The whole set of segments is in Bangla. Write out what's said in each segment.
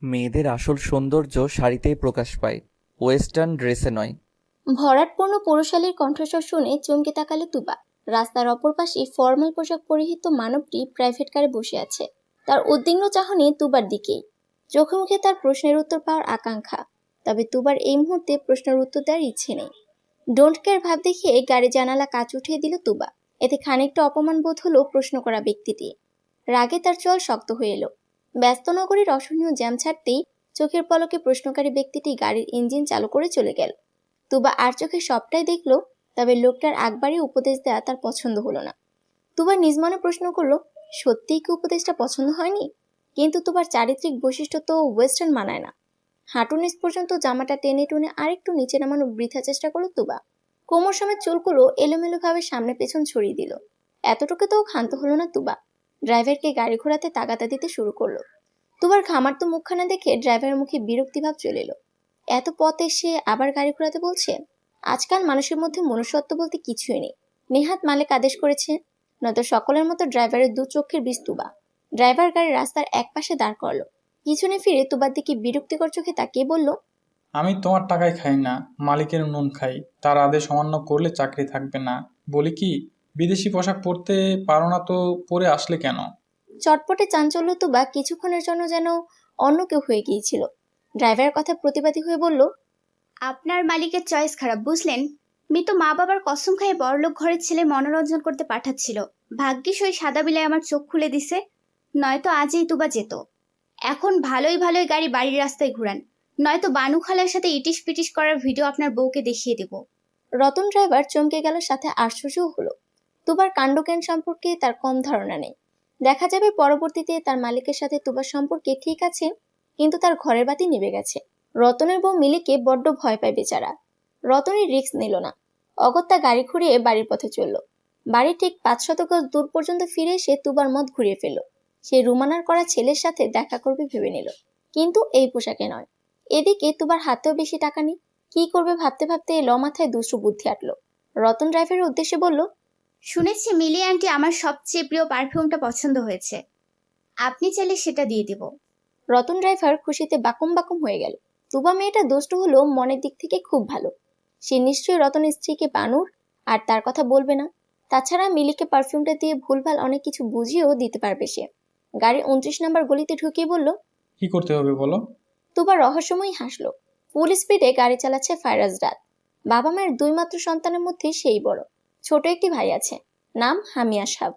মেয়েদের আসল সৌন্দর্য শাড়িতেই প্রকাশ পায়, ওয়েস্টার্ন ড্রেসে নয়। ভরাটপূর্ণ পুরুষালীর কণ্ঠস্বর শুনে চমকে তাকালো তুবা। রাস্তার অপর পাশে ফর্মাল পোশাক পরিহিত মানবটি প্রাইভেট কারে বসে আছে, তার উদ্বিগ্ন চাহনি তুবার দিকেই। চোখে মুখে তার প্রশ্নের উত্তর পাওয়ার আকাঙ্ক্ষা, তবে তুবার এই মুহূর্তে প্রশ্নের উত্তর দেওয়ার ইচ্ছে নেই। ডোন্ট কেয়ার ভাব দেখিয়ে গাড়ি জানালা কাঁচ উঠিয়ে দিল তুবা। এতে খানিকটা অপমান বোধ হলো প্রশ্ন করা ব্যক্তিটি। রাগে তার চোয়াল শক্ত হয়ে এলো। ব্যস্ত নগরীর অসহনীয় জ্যাম ছাড়তেই চোখের পলকে প্রশ্নকারী ব্যক্তিটি গাড়ির ইঞ্জিন চালু করে চলে গেল। তুবা আর চোখে সবটাই দেখলো, তবে লোকটার একবারই উপদেশ দেওয়া তার পছন্দ হলো না। তুবা নিজ মনে প্রশ্ন করলো, সত্যিই কি উপদেশটা পছন্দ হয়নি? কিন্তু তুবার চারিত্রিক বৈশিষ্ট্য তো ওয়েস্টার্ন মানায় না। হাঁটু নিচ পর্যন্ত জামাটা টেনে টুনে আরেকটু নিচে নামানোর বৃথা চেষ্টা করলো তুবা। কোমর সমেত চুলগুলো এলোমেলো ভাবে সামনে পেছন ছড়িয়ে দিল। এতটুকু তো ক্ষান্ত হলো না তুবা। ড্রাইভারকে গাড়ি ঘোরাতে তাগাদা দিতে শুরু করলো। তুবার ঘামার তো মুখখানা দেখে ড্রাইভারের মুখে বিরক্তিভাব চলে এলো। এত পথ এসে আবার গাড়ি ঘোরাতে বলছে? আজকাল মানুষের মধ্যে মনুষ্যত্ব বলতে কিছুই নেই। নেহাত মালিক আদেশ করেছে, নয়তো সকলের মতো ড্রাইভারের দু চোখের বিষ তুবা। ড্রাইভার গাড়ি রাস্তার এক পাশে দাঁড় করলো। পিছনে ফিরে তুবার দিকে বিরক্তিকর চোখে তাকিয়ে বলল, আমি তোমার টাকায় খাই না, মালিকের নুন খাই। তার আদেশ অমান্য করলে চাকরি থাকবে না। বলি কি, বিদেশি পোশাক পরতে পারো না তো পরে আসলে কেন? চটপটে চাঞ্চল্য তুবা কিছুক্ষণের জন্য যেন অন্য কেউ হয়ে গিয়েছিল। ড্রাইভারের কথা প্রতিবাদী হয়ে বলল, আপনার মালিকের চয়েস খারাপ, বুঝলেন? মৃত মা বাবার কসম খাইয়ে বড়লোক ঘরের ছেলে মনোরঞ্জন করতে পাঠাচ্ছিল। ভাগ্যিস ওই সাদা বিলাই আমার চোখ খুলে দিছে, নয়তো আজই তুবা যেত। এখন ভালোই ভালোই গাড়ি বাড়ির রাস্তায় ঘুরান, নয়তো বানু খালার সাথে ইটিস পিটিস করার ভিডিও আপনার বউকে দেখিয়ে দেব। রতন ড্রাইভার চমকে গেল, সাথে আশ্চর্যও হলো। তুবার কাণ্ডজ্ঞান সম্পর্কে তার কম ধারণা নেই। দেখা যাবে পরবর্তীতে তার মালিকের সাথে তুবার সম্পর্কে ঠিক আছে, কিন্তু তার ঘরের বাতি নিভে গেছে। রতনের বউ মিলিকে বড্ড ভয় পায় বেচারা। রতনের রিস্ক নিল না, অগত্যা গাড়ি ঘুরিয়ে বাড়ির পথে চলল। বাড়ির ঠিক 500 গজ দূর পর্যন্ত ফিরে এসে তুবার মত ঘুরিয়ে ফেলল। সে রুমানার করা ছেলের সাথে দেখা করবে ভেবে নিল, কিন্তু এই পোশাকে নয়। এদিকে তুবার হাতেও বেশি টাকা নেই। কি করবে ভাবতে ভাবতে মাথায় দুষ্টু বুদ্ধি আটলো। রতন ড্রাইভারের উদ্দেশ্যে বলল, শুনেছি মিলি আন্টি আমার সবচেয়ে প্রিয় পারফিউমটা পছন্দ হয়েছে, আপনি চাইলে সেটা দিয়ে দেব। রতন ড্রাইভার খুশিতে বাকুম বাকুম হয়ে গেল। তুবা মেয়েটা দুষ্টু হলেও মনের দিক থেকে খুব ভালো। সে নিশ্চয়ই রতনের স্ত্রীকে বানুর আর তার কথা বলবে না। তাছাড়া মিলিকে পারফিউমটা দিয়ে ভুলভাল অনেক কিছু বুঝিয়েও দিতে পারবে সে। গাড়ি 29 নম্বর গলিতে ঢুকিয়ে বলল, কি করতে হবে বলো? তুবা রহস্যময়ী হাসলো। ফুল স্পিডে গাড়ি চালাচ্ছে ফায়রাজ রাত। বাবা মায়ের 2 মাত্র সন্তানের মধ্যে সেই বড়। ছোট একটি ভাই আছে, নাম হামিয়া সাব।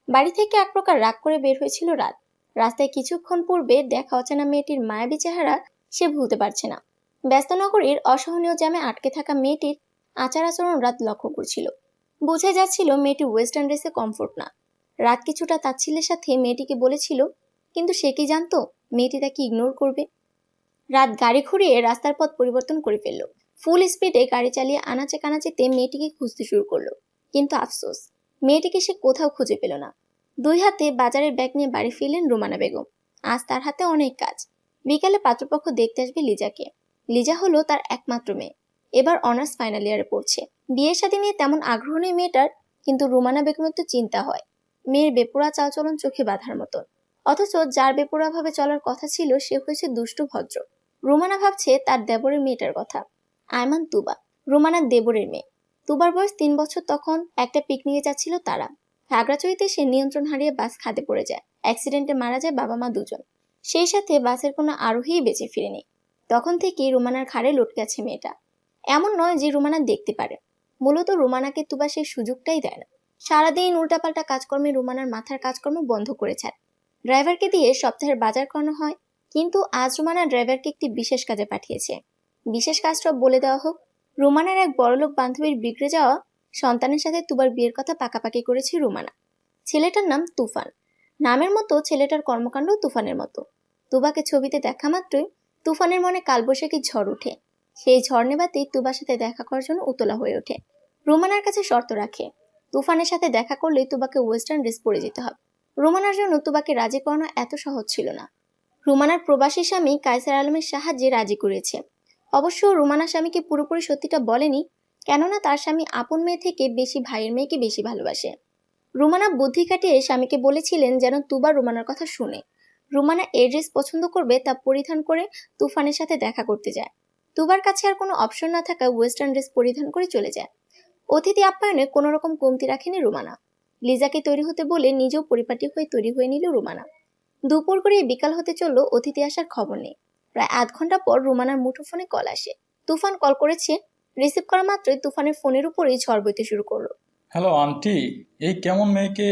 বাড়ি থেকে এক প্রকার রাগ করে বের হয়েছিল রাত। রাস্তায় কিছুক্ষণ পূর্বে দেখা অচেনা মেয়েটির মায়াবী চেহারা সে ভুলতে পারছে না। ব্যস্ত নগরীর অসহনীয় জ্যামে আটকে থাকা মেয়েটির আচার আচরণ রাত লক্ষ্য করছিল। বুঝে যাচ্ছিল মেয়েটি ওয়েস্টার্ন ড্রেসে কমফোর্ট না। রাত কিছুটা তাচ্ছিল্যের সাথে মেয়েটিকে বলেছিল, কিন্তু সে কি জানতো মেয়েটি তাকে ইগনোর করবে। রাত গাড়ি ঘুরিয়ে রাস্তার পথ পরিবর্তন করে ফেলল। ফুল স্পিডে গাড়ি চালিয়ে আনাচে কানাচেতে মেয়েটিকে খুঁজতে শুরু করলো। কিন্তু আফসোস, মেয়েটিকে সে কোথাও খুঁজে পেল না। 2 হাতে বাজারের ব্যাগ নিয়ে বাড়ি ফিরলেন রুমানা বেগম। আজ তার হাতে অনেক কাজ। বিকালে পাত্রপক্ষ দেখতে আসবে লিজাকে। লিজা হলো তার একমাত্র মেয়ে। এবার অনার্স ফাইনাল ইয়ারে পড়ছে। বিয়ের সাথে নিয়ে তেমন আগ্রহ নেই মেয়েটার, কিন্তু রুমানা বেগমের তো চিন্তা হয়। মেয়ের বেপরোয়া চালচলন চোখে বাঁধার মতন। অথচ যার বেপরোয়া ভাবে চলার কথা ছিল সে হয়েছে দুষ্টু ভদ্র। রুমানা ভাবছে তার দেবরের মেয়েটার কথা, আয়মান তুবা, রুমানার দেবরের মেয়ে। তুবার বয়স 3 বছর তখন। একটা পিকনিকে যাচ্ছিল তারা। খাগড়াছড়িতে সে নিয়ন্ত্রণ হারিয়ে বাস খাদে পড়ে যায়। অ্যাক্সিডেন্টে মারা যায় বাবা মা দুজন। সেই সাথে বাসের কোনো আরোহীই বেঁচে ফিরেনি। তখন থেকেই রুমানার ঘাড়ে লটকে আছে মেয়েটা। এমন নয় যে রুমানা দেখতে পারে, মূলত রুমানাকে তুবা সেই সুযোগটাই দেয় না। সারাদিন উল্টাপাল্টা কাজকর্মে রুমানার মাথার কাজকর্ম বন্ধ করে ছাড়ে। ড্রাইভারকে দিয়ে সপ্তাহের বাজার করানো হয়, কিন্তু আজ রুমানা ড্রাইভারকে একটি বিশেষ কাজে পাঠিয়েছে। বিশেষ কাজটা বলে দেওয়া হোক, রুমানার এক বড়লোক বান্ধবীর বিগড়ে যাওয়া সন্তানের সাথে তুবার বিয়ের কথা পাকাপাকি করেছে রুমানা। ছেলেটার নাম তুফান। নামের মতো ছেলেটার কর্মকাণ্ড তুফানের মতো। তুবাকে ছবিতে দেখা মাত্রই তুফানের মনে কালবৈশাখী ঝড় ওঠে। সেই ঝড় নেবাতেই তুবার সাথে দেখা করার জন্য উতলা হয়ে ওঠে। রুমানার কাছে শর্ত রাখে, তুফানের সাথে দেখা করলে তুবাকে ওয়েস্টার্ন ড্রেস পরে যেতে হবে। রুমানার জন্য তুবাকে রাজি করানো এত সহজ ছিল না। রুমানার প্রবাসী স্বামী কায়সার আলমের সাহায্যে রাজি করেছে। অবশ্য রুমানা স্বামীকে পুরোপুরি সত্যিটা বলেনি, কেননা তার স্বামী আপন মেয়ে থেকে বেশি ভাইয়ের মেয়েকে বেশি ভালোবাসে। রুমানা বুদ্ধি কাটিয়ে স্বামীকে বলেছিলেন যেন তুবা রুমানার কথা শুনে। রুমানা এই ড্রেস পছন্দ করবে তা পরিধান করে তুফানের সাথে দেখা করতে যায়। তুবার কাছে আর কোনো অপশন না থাকায় ওয়েস্টার্ন ড্রেস পরিধান করে চলে যায়। অতিথি আপ্যায়নে কোনো রকম কমতি রাখেনি রুমানা। লিজাকে তৈরি হতে বলে নিজেও পরিপাটি হয়ে তৈরি হয়ে নিল রুমানা। দুপুর করে বিকাল হতে চললো, অতিথি আসার খবর নেই। প্রায় আধ ঘন্টা পর রুমানার মুঠোফোনে কল আসে। তুফান কল করেছে। রিসিভ করা মাত্রই তুফানের ফোনের উপরেই ঝড় বইতে শুরু করলো। হ্যালো আন্টি, এই কেমন মেয়েকে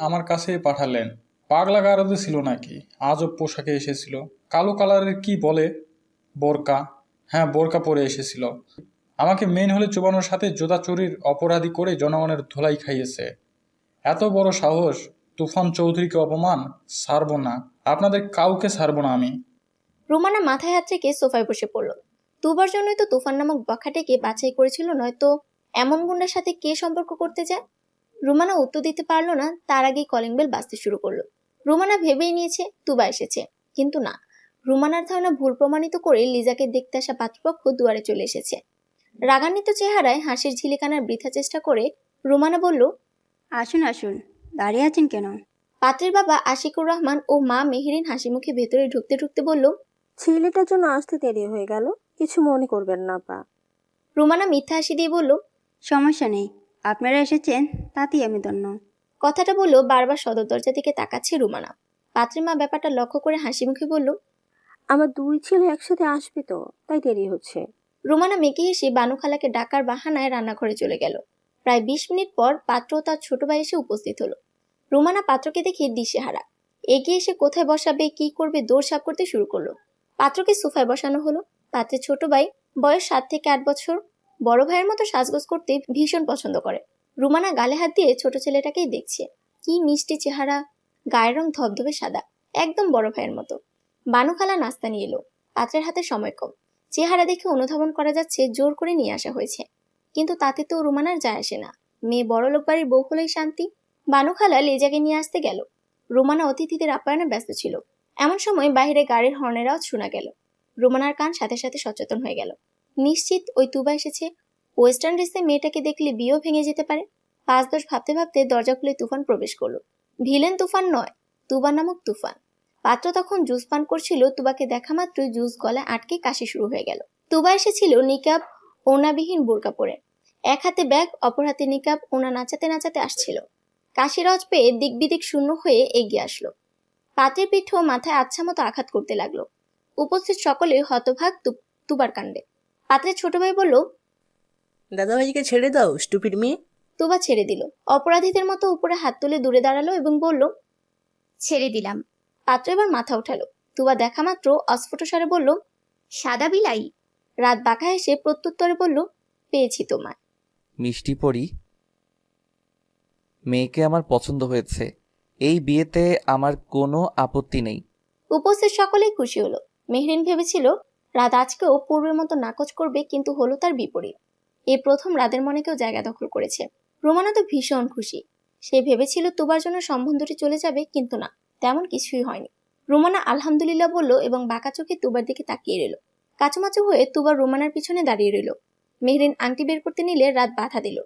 আমার কাছে পাঠালেন? পাগলা গারদে ছিল নাকি? আজব পোশাকে এসেছিল। কালো কালারের কি বলে? বোরকা। হ্যাঁ, বোরকা পরে এসেছিল। আমাকে মেন হলে চুবানোর সাথে জোদা চুরির অপরাধী করে জনগণের ধোলাই খাইয়েছে। এত বড় সাহস! তুফান চৌধুরীকে অপমান! ছাড়বো না, আপনাদের কাউকে ছাড়বো না আমি। রুমানা মাথায় হাত রেখে সোফায় বসে পড়ল। তুবার জন্যই তো তুফান নামক বখাটেকে বাছাই করেছিল, নয়তো এমন গুন্ডার সাথে কে সম্পর্ক করতে যায়? রুমানা উত্তর দিতে পারলো না, তার আগেই কলিং বেল বাজতে শুরু করলো। রুমানা ভেবেই নিয়েছে তুবা এসেছে, কিন্তু না। রুমানার ধারণা ভুল প্রমাণিত করে লিজাকে দেখতে আসা পাত্রপক্ষ দুয়ারে চলে এসেছে। রাগান্বিত চেহারায় হাসির ঝিলিকানার বৃথা চেষ্টা করে রুমানা বলল, আসুন আসুন, দাঁড়িয়ে আছেন কেন? পাত্রের বাবা আশিকুর রহমান ও মা মেহেরিন হাসি মুখে ভেতরে ঢুকতে ঢুকতে বলল, ছেলেটার জন্য আসতে দেরি হয়ে গেল, কিছু মনে করবেন না পা। রুমানা মিথ্যা হাসি দিয়ে বলল, সমস্যা নেই, আপনারা এসেছেন তাতেই আমি ধন্য। কথাটা বলল বারবার সদর দরজা দিকে তাকাচ্ছে রুমানা। পাত্রের মা ব্যাপারটা লক্ষ্য করে হাসি মুখে বলল, আমার দুই ছেলে একসাথে আসবে তো, তাই দেরি হচ্ছে। রুমানা মেকে হেসে বানু খালাকে ডাকার বাহানায় রান্নাঘরে চলে গেল। প্রায় 20 মিনিট পর পাত্র ও তার ছোট ভাই এসে উপস্থিত হলো। রুমানা পাত্রকে দেখে দিশেহারা। এগিয়ে এসে কোথায় বসাবে, কি করবে দৌড়ঝাঁপ করতে শুরু করলো। পাত্রকে সোফায় বসানো হলো। পাত্রের ছোট ভাই, বয়স 7 থেকে 8 বছর, বড় ভাইয়ের মতো সাজগোজ করতে ভীষণ পছন্দ করে। রুমানা গালে হাত দিয়ে ছোট ছেলেটাকেই দেখছে। কি মিষ্টি চেহারা, গায়ের রং ধবধবে সাদা, একদম বড় ভাইয়ের মতো। বানু খালা নাস্তা নিয়ে এলো। পাত্রের হাতে সময় কম। চেহারা দেখে অনুধাবন করা যাচ্ছে জোর করে নিয়ে আসা হয়েছে, কিন্তু তাতে তো রুমানার যায় আসে না। মেয়ে বড়লোক বাড়ির বউ হলেই শান্তি। বানু খালা লেজাকে নিয়ে আসতে গেল। রুমানা অতিথিদের আপ্যায়নে ব্যস্ত ছিল। এমন সময় বাইরে গাড়ির হর্নের আওয়াজ শোনা গেল। রুমানার কান সাথে সাথে সচেতন হয়ে গেল। নিশ্চিত ওই তুবা এসেছে। ওয়েস্টার্ন ড্রেসে মেয়েটাকে দেখলে বিয়েও ভেঙে যেতে পারে। 5-10 ভাবতে ভাবতে দরজা খুলে তুফান প্রবেশ করলো। ভিলেন তুফান নয়, তুবা নামক তুফান। পাত্র তখন জুস পান করছিল। তুবাকে দেখা মাত্রই জুস গলায় আটকে কাশি শুরু হয়ে গেল। তুবা এসেছিল নিকাব ওনাবিহীন বোরকা পরে। এক হাতে ব্যাগ, অপর হাতে নিকাব ওনা নাচাতে নাচাতে আসছিল। কাশির আওয়াজ পেয়ে দিক বিদিক শূন্য হয়ে এগিয়ে আসলো। পাত্রের পিঠও মাথায় আচ্ছা মতো আঘাত করতে লাগলো। উপস্থিত সকলে হতভাগ তুবার কাণ্ডে। পাত্রের ছোট ভাই বলল, দাদাভাইকে ছেড়ে দাও, স্টুপিড মেয়ে। তুবা ছেড়ে দিল। অপরাধীদের মতো উপরে হাত তুলে দূরে দাঁড়ালো এবং বলল, ছেড়ে দিলাম। পাত্র এবার মাথা উঠালো। তুবা দেখা মাত্র অস্ফুট স্বরে বলল, সাদা বিলাই। রাত বাঁকা এসে প্রত্যুত্তরে বলল, পেয়েছি তোমায়। মিষ্টি পরি, মেয়েকে আমার পছন্দ হয়েছে। এই বিয়েতে আমার কোনো আপত্তি নেই। উপস্থিত সকলেই খুশি হলো। মেহরিন ভেবেছিল রাত আজকেও পূর্বের মতো নাকচ করবে, কিন্তু হলো তার বিপরীত। এই প্রথম রাদের মনে কেউ জায়গা দখল করেছে। রোমানা তো ভীষণ খুশি। সে ভেবেছিল তুবার জন্য সম্বন্ধটি চলে যাবে, কিন্তু না, তেমন কিছুই হয়নি। রোমানা আলহামদুলিল্লাহ বলল এবং বাঁকা চোখে তুবার দিকে তাকিয়ে রইল। কাচুমাচু হয়ে তুবার রোমানার পিছনে দাঁড়িয়ে রইল। মেহরিন আংটি বের করতে নিলে রাত বাধা দিল।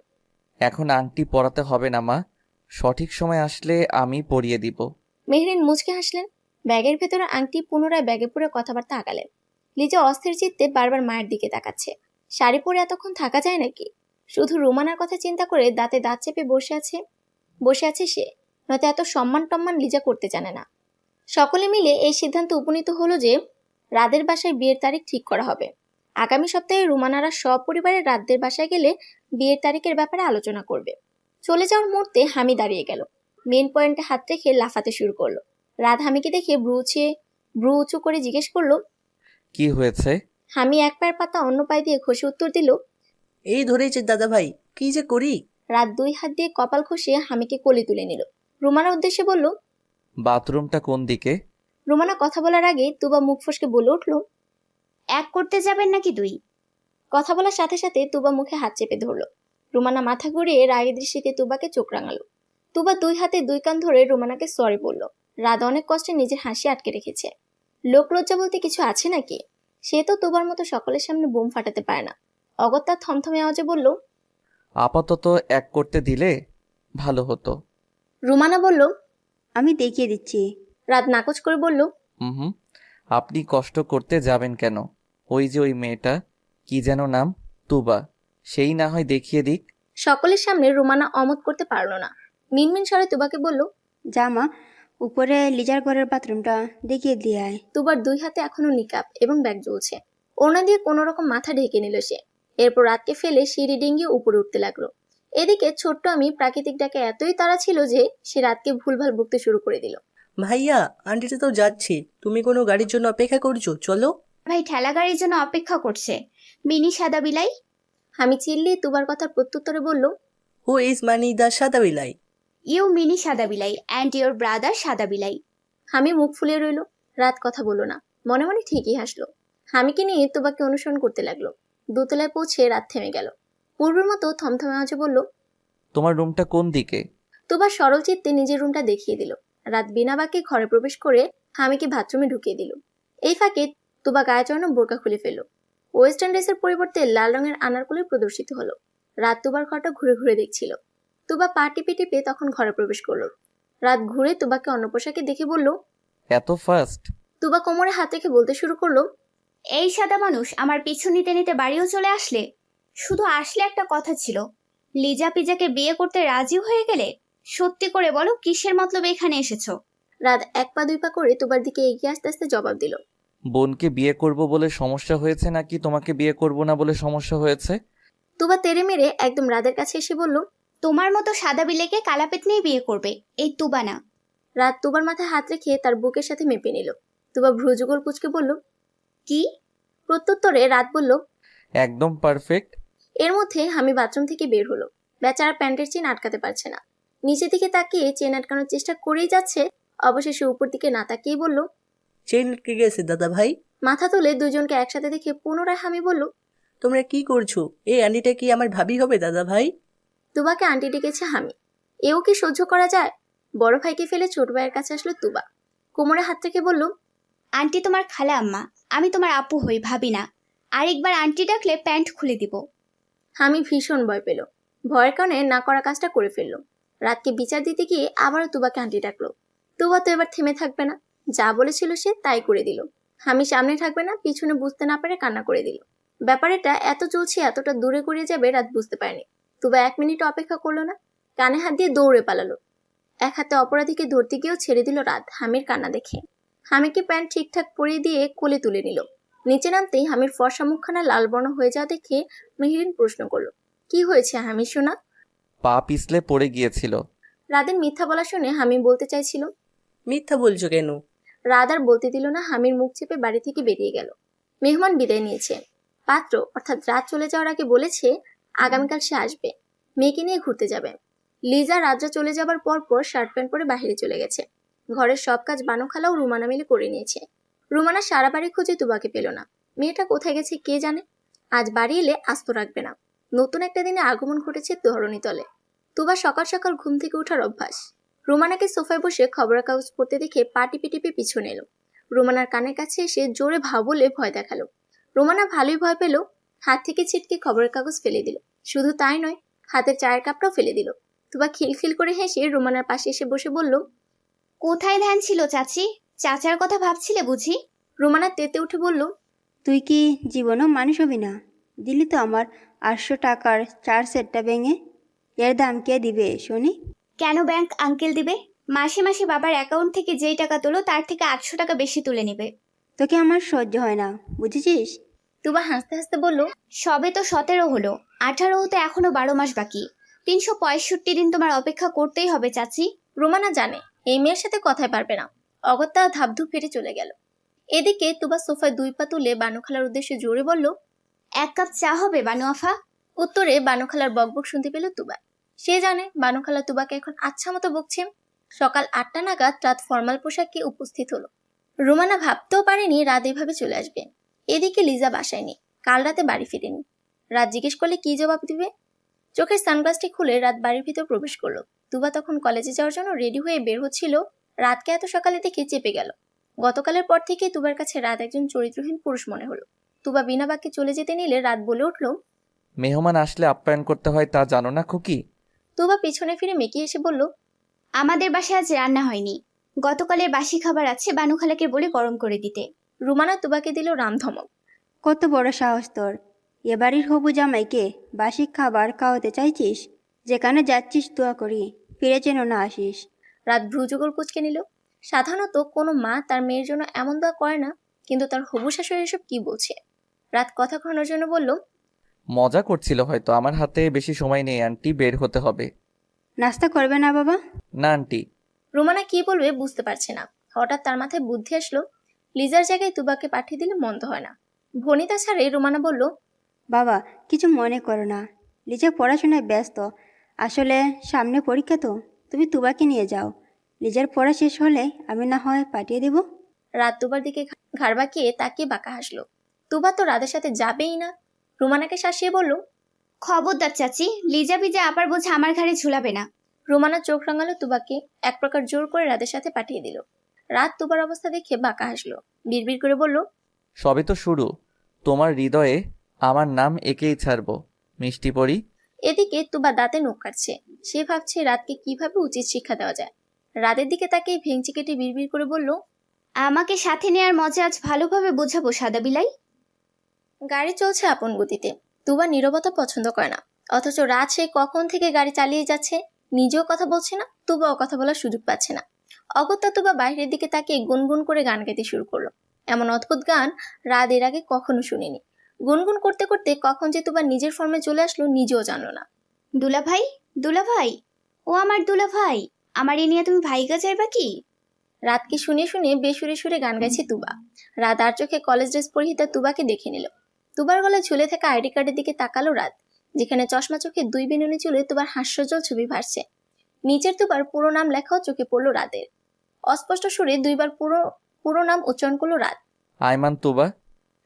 এখন আংটি পরাতে হবে না মা, সঠিক সময় আসলে আমি পরিয়ে দিব। মেহরিন মুচকে হাসলেন। ব্যাগের ভেতরে আংটি পুনরায় ব্যাগে পরে কথাবার্তা আগালেন। লিজা অস্থির চিত্তে বারবার মায়ের দিকে তাকাচ্ছে। শাড়ি পরে এতক্ষণ থাকা যায় নাকি? শুধু রোমানার কথা চিন্তা করে দাঁতে দাঁত চেপে বসে আছে সে। নয়তো এত সম্মান টম্মান লিজা করতে জানে না। সকলে মিলে এই সিদ্ধান্ত উপনীত হলো যে রাদের বাসায় বিয়ের তারিখ ঠিক করা হবে। আগামী সপ্তাহে রুমানারা সপরিবারে রাতদের বাসায় গেলে বিয়ের তারিখের ব্যাপারে আলোচনা করবে। চলে যাওয়ার মুহূর্তে হামি দাঁড়িয়ে গেল। মেন পয়েন্টে হাত রেখে লাফাতে শুরু করলো। রাত হামিকে দেখে ভ্রু উঁচু করে জিজ্ঞেস করলো, কি হয়েছে? হামি এক পায়ের পাতা অন্য পায়ে দিয়ে ঘষে উত্তর দিল, এই ধরেছে দাদাভাই, কি যে করি। রাত 2 হাত দিয়ে কপাল ঘষে হামিকে কোলে তুলে নিল। রুমানার উদ্দেশ্যে বলল, বাথরুমটা কোন দিকে? রুমানা কথা বলার আগে তুবা মুখ ফসকে বলে উঠল, এক করতে যাবেন নাকি 2? কথা বলার সাথে সাথে তুবা মুখে হাত চেপে ধরলো। রুমানা মাথা ঘুরিয়ে রাগী দৃষ্টিতে তুবাকে চোখ রাঙালো। তুবা 2 হাতে 2 কান ধরে রুমানাকে সরি বলল। রাত অনেক কষ্টে নিজের হাসি আটকে রেখেছে। লোক লজ্জা বলতে কিছু আছে নাকি? সে তো তুবার মতো সকলের সামনে বোম ফাটাতে পারে না। অগত্যা থমথমে আওয়াজে বলল, আপাতত এক করতে দিলে ভালো হতো। রুমানা বলল, আমি দেখিয়ে দিচ্ছি, রাত নাকচ করে বলল, হুম, আপনি কষ্ট করতে যাবেন কেন? ওই যে ওই মেয়েটা, কি যেন নাম, তুবা, সেই না হয় দেখিয়ে দিক। সকলের সামনে রুমানা অমত করতে পারলো না। মিনমিন স্বরে তুবাকে বলল, জামা উপরে লিজার ঘরের বাথরুমটা দেখিয়ে দিয়ে আয়। তুবার দুই হাতে এখনো নিকাব এবং ব্যাগ ঝুলছে। ওড়না দিয়ে কোনো রকম মাথা ঢেকে নিল সে। এরপর রাতকে ফেলে সিঁড়ি ডিঙ্গিয়ে উপরে উঠতে লাগলো। এদিকে ছোট্ট আমি প্রাকৃতিক ডাকে এতই তাড়া ছিল যে সে রাতকে ভুলভাল বকতে শুরু করে দিল। ভাইয়া, আন্টিটা তো যাচ্ছে, তুমি কোনো গাড়ির জন্য অপেক্ষা করছো, চলো। ভাই ঠেলা গাড়ির জন্য অপেক্ষা করছে। মিনি সাদা বিলাই। আমি চিল্লিয়ে তুবার কথার প্রত্যুত্তরে বলল, হু ইজ মানি দ্য সাদা বিলাই? ইউ মিনি সাদা বিলাই অ্যান্ড ইউর ব্রাদার সাদা বিলাই। আমি মুখ ফুলিয়ে রইল। রাত কথা বলল না, মনে মনে ঠিকই হাসলো। হামিকে নিয়ে তুবাকে অনুসরণ করতে লাগলো। দোতলায় পৌঁছে রাত থেমে গেল। পূর্বের মতো থমথমে আওয়াজে বলল, তোমার রুমটা কোন দিকে? তুবা সরল চিত্তে নিজের রুমটা দেখিয়ে দিল। রাত বিনা বাক্যে ঘরে প্রবেশ করে হামিকে বাথরুমে ঢুকিয়ে দিল। এই ফাঁকে তুবা গায়ে চড়ানো বোরকা খুলে ফেলল। ওয়েস্টার্ন ড্রেসের পরিবর্তে লাল রঙের আনারকলি প্রদর্শিত হলো। রাত তুবার ঘরটা ঘুরে ঘুরে দেখছিল। তুবা পা টিপে টিপে তখন ঘরে প্রবেশ করলো। রাত ঘুরে তুবাকে অন্য পোশাকে দেখে বলল, এত ফাস্ট? তুবা কোমরে হাত রেখে বলতে শুরু করলো, এই সাদা মানুষ আমার পিছু নিতে নিতে বাড়িও চলে আসলে। শুধু আসলে একটা কথা ছিল, লিজা পিজাকে বিয়ে করতে রাজি হয়ে গেলে সত্যি করে বলো কিসের মতলবে এখানে এসেছো? রাত এক পা দুই পা করে তুবার দিকে এগিয়ে আস্তে আস্তে জবাব দিল। বোনকে বিয়ে করব বলে সমস্যা হয়েছে নাকি তোমাকে বিয়ে করব না বলে সমস্যা হয়েছে? তুবা তেড়ে মেরে একদম রাতের কাছে এসে বলল, তোমার মতো সাদা বিলেকে কালাপেট নিয়ে বিয়ে করবে, এই তুবানা। রাত তুবার মাথায় হাত রেখে তার বুকের সাথে মেপে নিল। তুবা ভ্রুযুগল কুচকে বলল, কি? প্রত্যুত্তরে রাত বলল, একদম পারফেক্ট। এর মধ্যে আমি বাথরুম থেকে বের হলো। বেচারা প্যান্টের চেন আটকাতে পারছে না। নিচের দিকে তাকিয়ে চেন আটকানোর চেষ্টা করেই যাচ্ছে। অবশেষে উপর দিকে না তাকিয়ে বলল, চেন কে গেছে দাদা ভাই? মাথা তুলে দুজনকে একসাথে দেখে পুনরায় হামি বলল, তোমরা কি করছো? এই আন্টিটা কি আমার ভাবি হবে দাদা ভাই? তুবাকে আন্টি ডেকেছে হামি। এও কি সহ্য করা যায়? বড় ভাইকে ফেলে ছোট ভাইয়ের কাছে আসলো তুবা। কোমরে হাত রেখে বলল, আন্টি তোমার খালা আম্মা, আমি তোমার আপু হই, ভাবি না। আরেকবার আন্টি ডাকলে প্যান্ট খুলে দিব। হামি ভীষণ ভয় পেল। ভয়ের কারণে না করা কাজটা করে ফেললো। রাতকে বিচার দিতে গিয়ে আবারও তুবাকে আন্টি ডাকলো। তুবা তো এবার থেমে থাকবে না। যা বলেছিল সে তাই করে দিল। হামি সামনে থাকবে না, পিছনে বুঝতে না পারে কান্না করে দিল। ব্যাপারটা এত চলছে, এতটা দূরে গড়িয়ে যাবে রাত বুঝতে পারেনি। তুবা 1 মিনিট অপেক্ষা করলো না, কানে হাত দিয়ে দৌড়ে পালালো। এক হাতে অপরাধীকে ধরতে গিয়েও ছেড়ে দিল রাত হামির কান্না দেখে। হামিকে প্যান্ট ঠিকঠাক পরিয়ে দিয়ে কোলে তুলে নিল। নিচে নামতেই হামির ফর্সা মুখখানা লাল বর্ণ হয়ে যাওয়া দেখে মেহেরিন প্রশ্ন করলো, কি হয়েছে হামি সোনা? পা পিছলে পড়ে গিয়েছিল। রাদের মিথ্যা বলা শুনে হামি বলতে চাইছিল। মিথ্যা বলছো কেন? রাত আর বলতে দিল না। হামির মুখ চেপে বাড়ি থেকে বেরিয়ে গেল। মেহমান বিদায় নিয়েছে। পাত্র অর্থাৎ রাত চলে যাওয়ার আগে বলেছে আগামীকাল সে আসবে, মেয়েকে নিয়ে ঘুরতে যাবে। লিজা রাজা চলে যাবার পর শার্ট প্যান্ট পরে বাইরে চলে গেছে। ঘরের সব কাজ বানু খালা ও রুমানা মিলে করে নিয়েছে। রুমানা সারা বাড়ি খুঁজে তুবাকে পেল না। মেয়েটা কোথায় গেছে কে জানে। আজ বাড়ি এলে আস্ত রাখবে না। নতুন একটা দিনে আগমন ঘটেছে ধরণী তলে। তুবা সকাল সকাল ঘুম থেকে ওঠার অভ্যাস। রুমানাকে সোফায় বসে খবরের কাগজ পড়তে দেখে পা টিপে টিপে পিছনে এলো। রুমানার কানের কাছে এসে জোরে ভাও বলে ভয় দেখালো। রুমানা ভালোই ভয় পেল। হাত থেকে ছিটকে খবরের কাগজ ফেলে দিল। শুধু তাই নয়, হাতের চায়ের কাপটাও ফেলে দিল। তুবা খিলখিল করে হেসে রুমানার পাশে এসে বসে বলল, কোথায় ধ্যান ছিল চাচি? চাচার কথা ভাবছিলে বুঝি? রুমানা তেতে উঠে বলল, তুই কি জীবনও মানুষ হবি না? দিলি তো আমার 800 টাকার 4 সেটটা ভেঙে। এর দাম কে দিবে শুনি? কেন ব্যাংক আঙ্কেল দিবে? মাসে মাসে বাবার অ্যাকাউন্ট থেকে যেই টাকা তোলো তার থেকে 800 টাকা বেশি তুলে নেবে। তোকে আমার সহ্য হয় না, বুঝেছিস? তুবা হাসতে হাসতে বলল, সবে তো 17 হলো, 18 হতে এখনো 12 মাস বাকি। 365 দিন তোমার অপেক্ষা করতেই হবে চাচি। রুমানা জানে এই মেয়ের সাথে কথায় পারবে না। অগত্যা ধাপধুপ ফেটে চলে গেল। এদিকে তুবা সোফায় 2 পা তুলে বানু খালার উদ্দেশ্যে জোরে বলল, 1 কাপ চা হবে বানু আফা? উত্তরে বানু খালার বকবক শুনতে পেল তুবা। সে জানে বানু খালা তুবাকে এখন আচ্ছা মতো বকছেন। সকাল 8টা নাগাদ রাত ফর্মাল পোশাকে উপস্থিত হলো। রুমানা ভাবতেও পারেনি রাত এভাবে চলে আসবে। এদিকে লিজা বাসায় নেই, কাল রাতে বাড়ি ফিরেনি। রাত জিজ্ঞেস করলে কি জবাব দিবে? চোখের সানগ্লাসটি খুলে রাত বাড়ির ভিতর প্রবেশ করলো। তুবা তখন কলেজে যাওয়ার জন্য রেডি হয়ে বের হচ্ছিল। রাতকে এত সকালে দেখে চেপে গেল। গতকালের পর থেকে তুবার কাছে রাত একজন চরিত্রহীন পুরুষ মনে হলো। তুবা বিনা বাক্যে চলে যেতে নিলে রাত বলে উঠল, মেহমান আসলে আপ্যায়ন করতে হয় তা জানো না খুকি? তুবা পিছনে ফিরে মেকি এসে বলল, আমাদের বাসায় আজ রান্না হয়নি। গতকালের বাসি খাবার আছে বানু খালাকে বলে গরম করে দিতে। রুমানা তুবাকে দিল রামধমক। কত বড় সাহস তোর! এ বাড়ির হবু জামাইকে বাসি খাবার খাওয়াতে চাইছিস? যেখানে যাচ্ছিস দোয়া করি ফিরে যেন না আসিস। রাত ভ্রুযুগল কুঁচকে নিল। সাধারণত কোনো মা তার মেয়ের জন্য এমন দোয়া করে না, কিন্তু তার হবু শাশুড়ি এসব কি বলছে? রাত কথা ঘনার জন্য বলল, মজা করছিল হয়তো। আমার হাতে বেশি সময় নেই আন্টি, বের হতে হবে। নাস্তা করবে না বাবা? না আন্টি। রুমানা কি বলবে বুঝতে পারছে না। হঠাৎ তার মাথায় বুদ্ধি আসলো, লিজার জায়গায় তুবাকে পাঠিয়ে দিলে মন্দ হয় না। ভনিতা ছাড়ে রুমানা বলল, বাবা কিছু মনে করো না, লিজা পড়াশোনায় ব্যস্ত। আসলে সামনে পরীক্ষা তো, তুমি তুবাকে নিয়ে যাও। লিজার পড়া শেষ হলে আমি না হয় পাঠিয়ে দেব। রাত তুবার দিকে ঘাড় বাঁকিয়ে তাকিয়ে বাঁকা হাসলো। তুবা তো রাতের সাথে যাবেই না। রুমানাকে শাসিয়ে বলল, খবরদার চাচি, লিজা বিজা আবার বোঝা আমার ঘাড়ে ঝুলাবে না। রুমানা চোখ রাঙালো তুবাকে, এক প্রকার জোর করে রাতের সাথে পাঠিয়ে দিল। রাত তুবার অবস্থা দেখে বাঁকা হাসলো, বিড়বিড় করে বলল, সবে তো শুরু। তোমার হৃদয়ে আমার নাম একেই ছাড়ব, মিষ্টি পরি। এদিকে তুবা দাঁতে নখ কাটছে। সে ভাবছে রাতকে কিভাবে উচিত শিক্ষা দেওয়া যায়। রাতের দিকে তাকে ভেঙচি কেটে বিড়বিড় করে বলল, আমাকে সাথে নেয়ার মজা আজ ভালোভাবে বোঝাবো সাদা বিলাই। গাড়ি চলছে আপন গতিতে। তুবা নীরবতা পছন্দ করে না, অথচ রাত সে কখন থেকে গাড়ি চালিয়ে যাচ্ছে, নিজেও কথা বলছে না, তুবাও কথা বলার সুযোগ পাচ্ছে না। অগত্যা তুবা বাইরের দিকে তাকিয়ে গুনগুন করে গান গাইতে শুরু করলো। এমন অদ্ভুত গান রাত এর আগে কখনো শুনিনি। গুনগুন করতে করতে কখন যে তুবা নিজের ফর্মে চলে আসলো নিজেও জানলো না। দুলা ভাই, দুলা ভাই, ও আমার দুলা ভাই, আমার এ নিয়ে তুমি ভাইগা যাইবা কি? রাতকে শুনে শুনে বেসুরে সুরে গান গাইছে তুবা। রাত আর চোখে কলেজ ড্রেস পরিহিতা তুবাকে দেখে নিল। তুবার গলায় ঝুলে থাকা আইডি কার্ডের দিকে তাকালো রাত, যেখানে চশমা চোখে দুই বিনুনি চুলে তুবার হাস্যজ্জ্বল ছবি ভাসছে। নিচের তুবার পুরো নাম লেখাও চোখে পড়লো রাতের। অস্পষ্ট সুরে দুইবার পুরো পুরো নাম উচ্চারণ করলো রাত। আয়মান তুবা।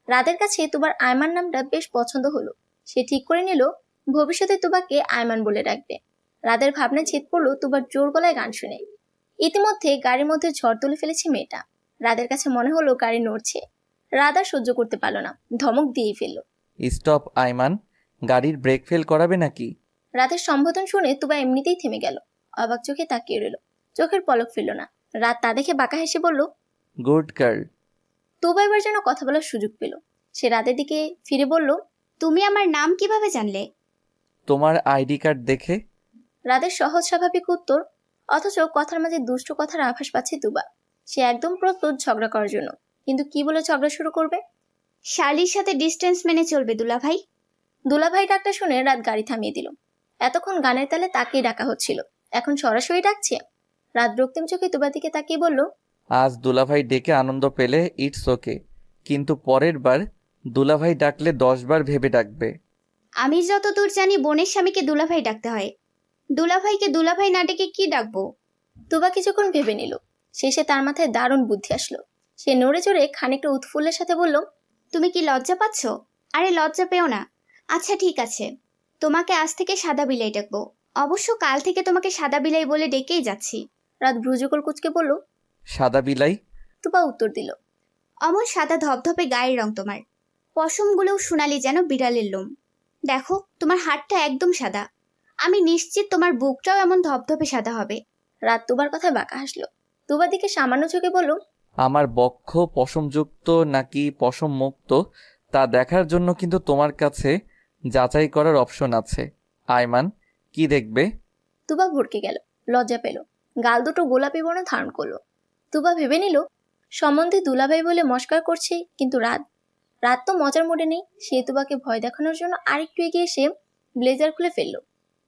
রাতের কাছে তুবার আয়মান নামটা বেশ পছন্দ হলো। সে ঠিক করে নিল ভবিষ্যতে তুবাকে আয়মান বলে ডাকবে। রাতের ভাবনায় ছেদ পড়লো তুবার জোর গলায় গান শুনে। ইতিমধ্যে গাড়ির মধ্যে ঝড় তুলে ফেলেছে মেয়েটা। রাতের কাছে মনে হলো গাড়ি নড়ছে। রাত আর সহ্য করতে পারলো না, ধমক দিয়েই ফেললো। স্টপ আয়মান, গাড়ির ব্রেক ফেল করাবে নাকি? রাতের সম্বোধন শুনে তুবা এমনিতেই থেমে গেল। অবাক চোখে তাকিয়ে রইল, চোখের পলক ফেলল না। রাত তা দেখে বাঁকা হেসে বলল, গুড গার্ল। তুবা এবার যেন কথা বলার সুযোগ পেল। সে রাতের দিকে ফিরে বলল, তুমি আমার নাম কিভাবে জানলে? তোমার আইডি কার্ড দেখে। রাতের সহজ স্বাভাবিক উত্তর, অথচ কথার মাঝে দুষ্ট কথার আভাস পাচ্ছে তুবা। সে একদম প্রস্তুত ঝগড়া করার জন্য, কিন্তু কি বলে ঝগড়া শুরু করবে? শার্লির সাথে ডিস্টেন্স মেনে চলবে দুলা ভাই। দুলাভাই ডাকটা শুনে রাত গাড়ি থামিয়ে দিল। এতক্ষণ গানের তালে তাকেই ডাকা হচ্ছিল, এখন সরাসরি ডাকছে। রাত রক্তিম চোখে তুবার দিকে তাকিয়ে বলল, আজ দুলাভাই ডেকে আনন্দ পেলে ইটস ওকে, কিন্তু পরের বার দুলাভাই ডাকলে 10 বার ভেবে ডাকবে। আমি যতদূর জানি বোনের স্বামীকে দুলাভাই ডাকতে হয়। দুলাভাইকে দুলাভাই না ডেকে কি ডাকবো? তুবা কিছুক্ষণ ভেবে নিল। শেষে তার মাথায় দারুণ বুদ্ধি আসলো। সে নড়ে চড়ে খানিকটা উৎফুল্লের সাথে বলল, তুমি কি লজ্জা পাচ্ছ? আরে লজ্জা পেও না। আচ্ছা ঠিক আছে, তোমাকে আজ থেকে সাদা বিলাই ডাকবো। অবশ্য কাল থেকে তোমাকে সাদা বিলাই বলে ডেকেই যাচ্ছি। রাত ভ্রুযুগল কুচকে বলল, সাদা বিলাই? তুবা উত্তর দিল, অমন সাদা ধপধপে গায়ের রং তোমার, পশমগুলোও সোনালি যেন বিড়ালের লোম। দেখো তোমার হাতটা একদম সাদা, আমি নিশ্চিত তোমার বুকটাও এমন ধপধপে সাদা হবে। রাত তুবার কথায় বাঁকা হাসলো। তুবার দিকে সামান্য চোখে বলল, আমার বক্ষ পশমযুক্ত নাকি পশম মুক্ত তা দেখার জন্য কিন্তু তোমার কাছে যাচাই করার অপশন আছে। আয়মান, কি দেখবে? তুবা ভড়কে গেল, লজ্জা পেল, গাল দুটো গোলাপি বর্ণ ধারণ করলো। তুবা ভেবে নিল সম্বন্ধে দুলাভাই বলে মস্কার করছে, কিন্তু রাত তো মজার মুডে নেই। সে তুবাকে ভয় দেখানোর জন্য আরেকটু এগিয়ে এসে ব্লেজার খুলে ফেললো।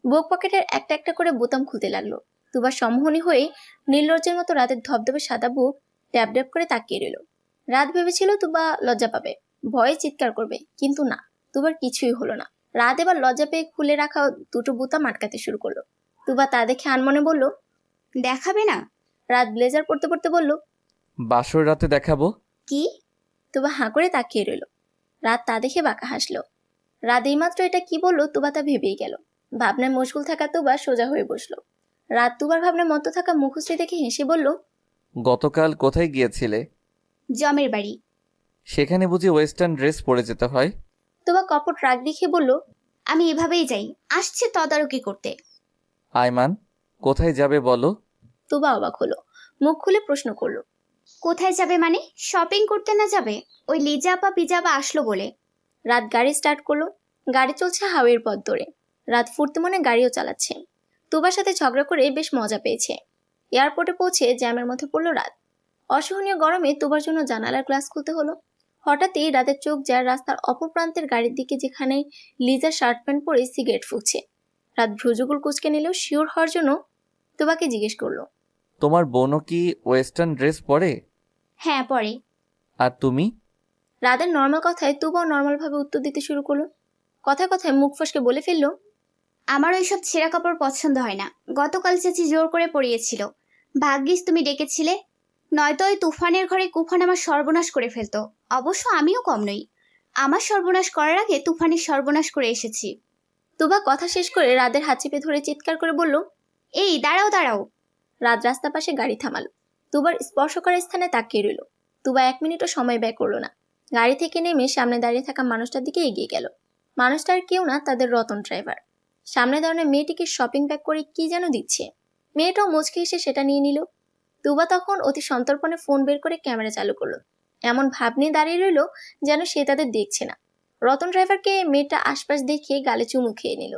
বুক পকেটের একটা একটা করে বোতাম খুলতে লাগলো। তুবা সম্মোহনী হয়ে নীলরজ্জের মতো রাতের ধবধবে সাদা বুক ড্যাব ড্যাব করে তাকিয়ে রইল। রাত ভেবেছিল তুবা লজ্জা পাবে, ভয়ে চিৎকার করবে, কিন্তু না, তুবার কিছুই হলো না। রাত এবার লজ্জা পেয়ে খুলে রাখা দুটো বোতাম আটকাতে শুরু করলো। তুবা তা দেখে আনমনে বলল, দেখাবে না? রাত ব্লেজার পরতে পরতে বলল, বাসর রাতে দেখাবো। কি? তুবা হাঁ করে তাকিয়ে রইল। রাত তা দেখে বাঁকা হাসলো। রাত এইমাত্র এটা কি বললো তুবা তা ভেবেই গেল। ভাবনায় মশগুল থাকা তুবা সোজা হয়ে বসলো। রাত তুবার ভাবনায় মত্ত থাকা মুখশ্রী দেখে হেসে বলল, গতকাল কোথায় গিয়েছিলে? জমের বাড়ি। সেখানে বুঝি ওয়েস্টার্ন ড্রেস পরে যেতে হয়? তুবা কপট রাগ দেখিয়ে বলল, আমি এভাবেই যাই, আসছে তদারকি করতে। আয়মান, কোথায় যাবে বলো? তুবা অবাক হলো। মুখ খুলে প্রশ্ন করলো। কোথায় যাবে মানে? শপিং করতে না যাবে? ওই লিজা আপা পিজা আপা আসলো বলে। রাত গাড়ি স্টার্ট করলো। গাড়ি চলছে হাওয়ের পথ ধরে। রাত ফুর্তি মনে গাড়িও চালাচ্ছে। তুবার সাথে ঝগড়া করে বেশ মজা পেয়েছে। এয়ারপোর্টে পৌঁছে জ্যামের মধ্যে পড়লো রাত। অসহনীয় গরমে তুবার জন্য জানালার গ্লাস খুলতে হলো। হঠাৎই রাতের চোখ যায় রাস্তার অপর প্রান্তের গাড়ির দিকে, যেখানে লিজা শার্ট প্যান্ট পরে সিগারেট ফুঁকছে। রাত ভ্রুযুগল কুচকে নিলেও শিওর হওয়ার জন্য তুবাকে জিজ্ঞেস করলো। তোমার বোনও কি ওয়েস্টার্ন ড্রেস পরে? হ্যাঁ পরে। আর তুমি? রাতের নর্মাল কথায় তুবাও নর্মালভাবে উত্তর দিতে শুরু করলো। কথায় কথায় মুখ ফসকে বলে ফেললো, আমার ওইসব ছেঁড়া কাপড় পছন্দ হয় না। গতকাল চাচি জোর করে পরিয়েছিল। ভাগ্যিস তুমি ডেকেছিলে, নয়তো ওই তুফানের ঘরে কুফান আমার সর্বনাশ করে ফেলতো। অবশ্য আমিও কম নই, আমার সর্বনাশ করার আগে তুফানের সর্বনাশ করে এসেছি। তুবা কথা শেষ করে রাতের হাত চেপে ধরে চিৎকার করে বলল, এই দাঁড়াও দাঁড়াও। রাত রাস্তা পাশে গাড়ি থামালো। তুবার স্পর্শ করার স্থানে তাকিয়ে রইল। তুবা 1 মিনিটও সময় ব্যয় করলো না। গাড়ি থেকে নেমে সামনে দাঁড়িয়ে থাকা মানুষটার দিকে এগিয়ে গেল। মানুষটা আর কেউ না, তাদের রতন ড্রাইভার। সামনে দাঁড়ানো মেয়েটিকে শপিং ব্যাগ করে কি যেন দিচ্ছে। মেয়েটাও মুচকে এসে সেটা নিয়ে নিল। তুবা তখন অতি সন্তর্পণে ফোন বের করে ক্যামেরা চালু করলো। এমন ভাব নিয়ে দাঁড়িয়ে রইল যেন সে তাদের দেখছে না। রতন ড্রাইভারকে মেয়েটা আশপাশ দেখিয়ে গালে চুমু খেয়ে নিল।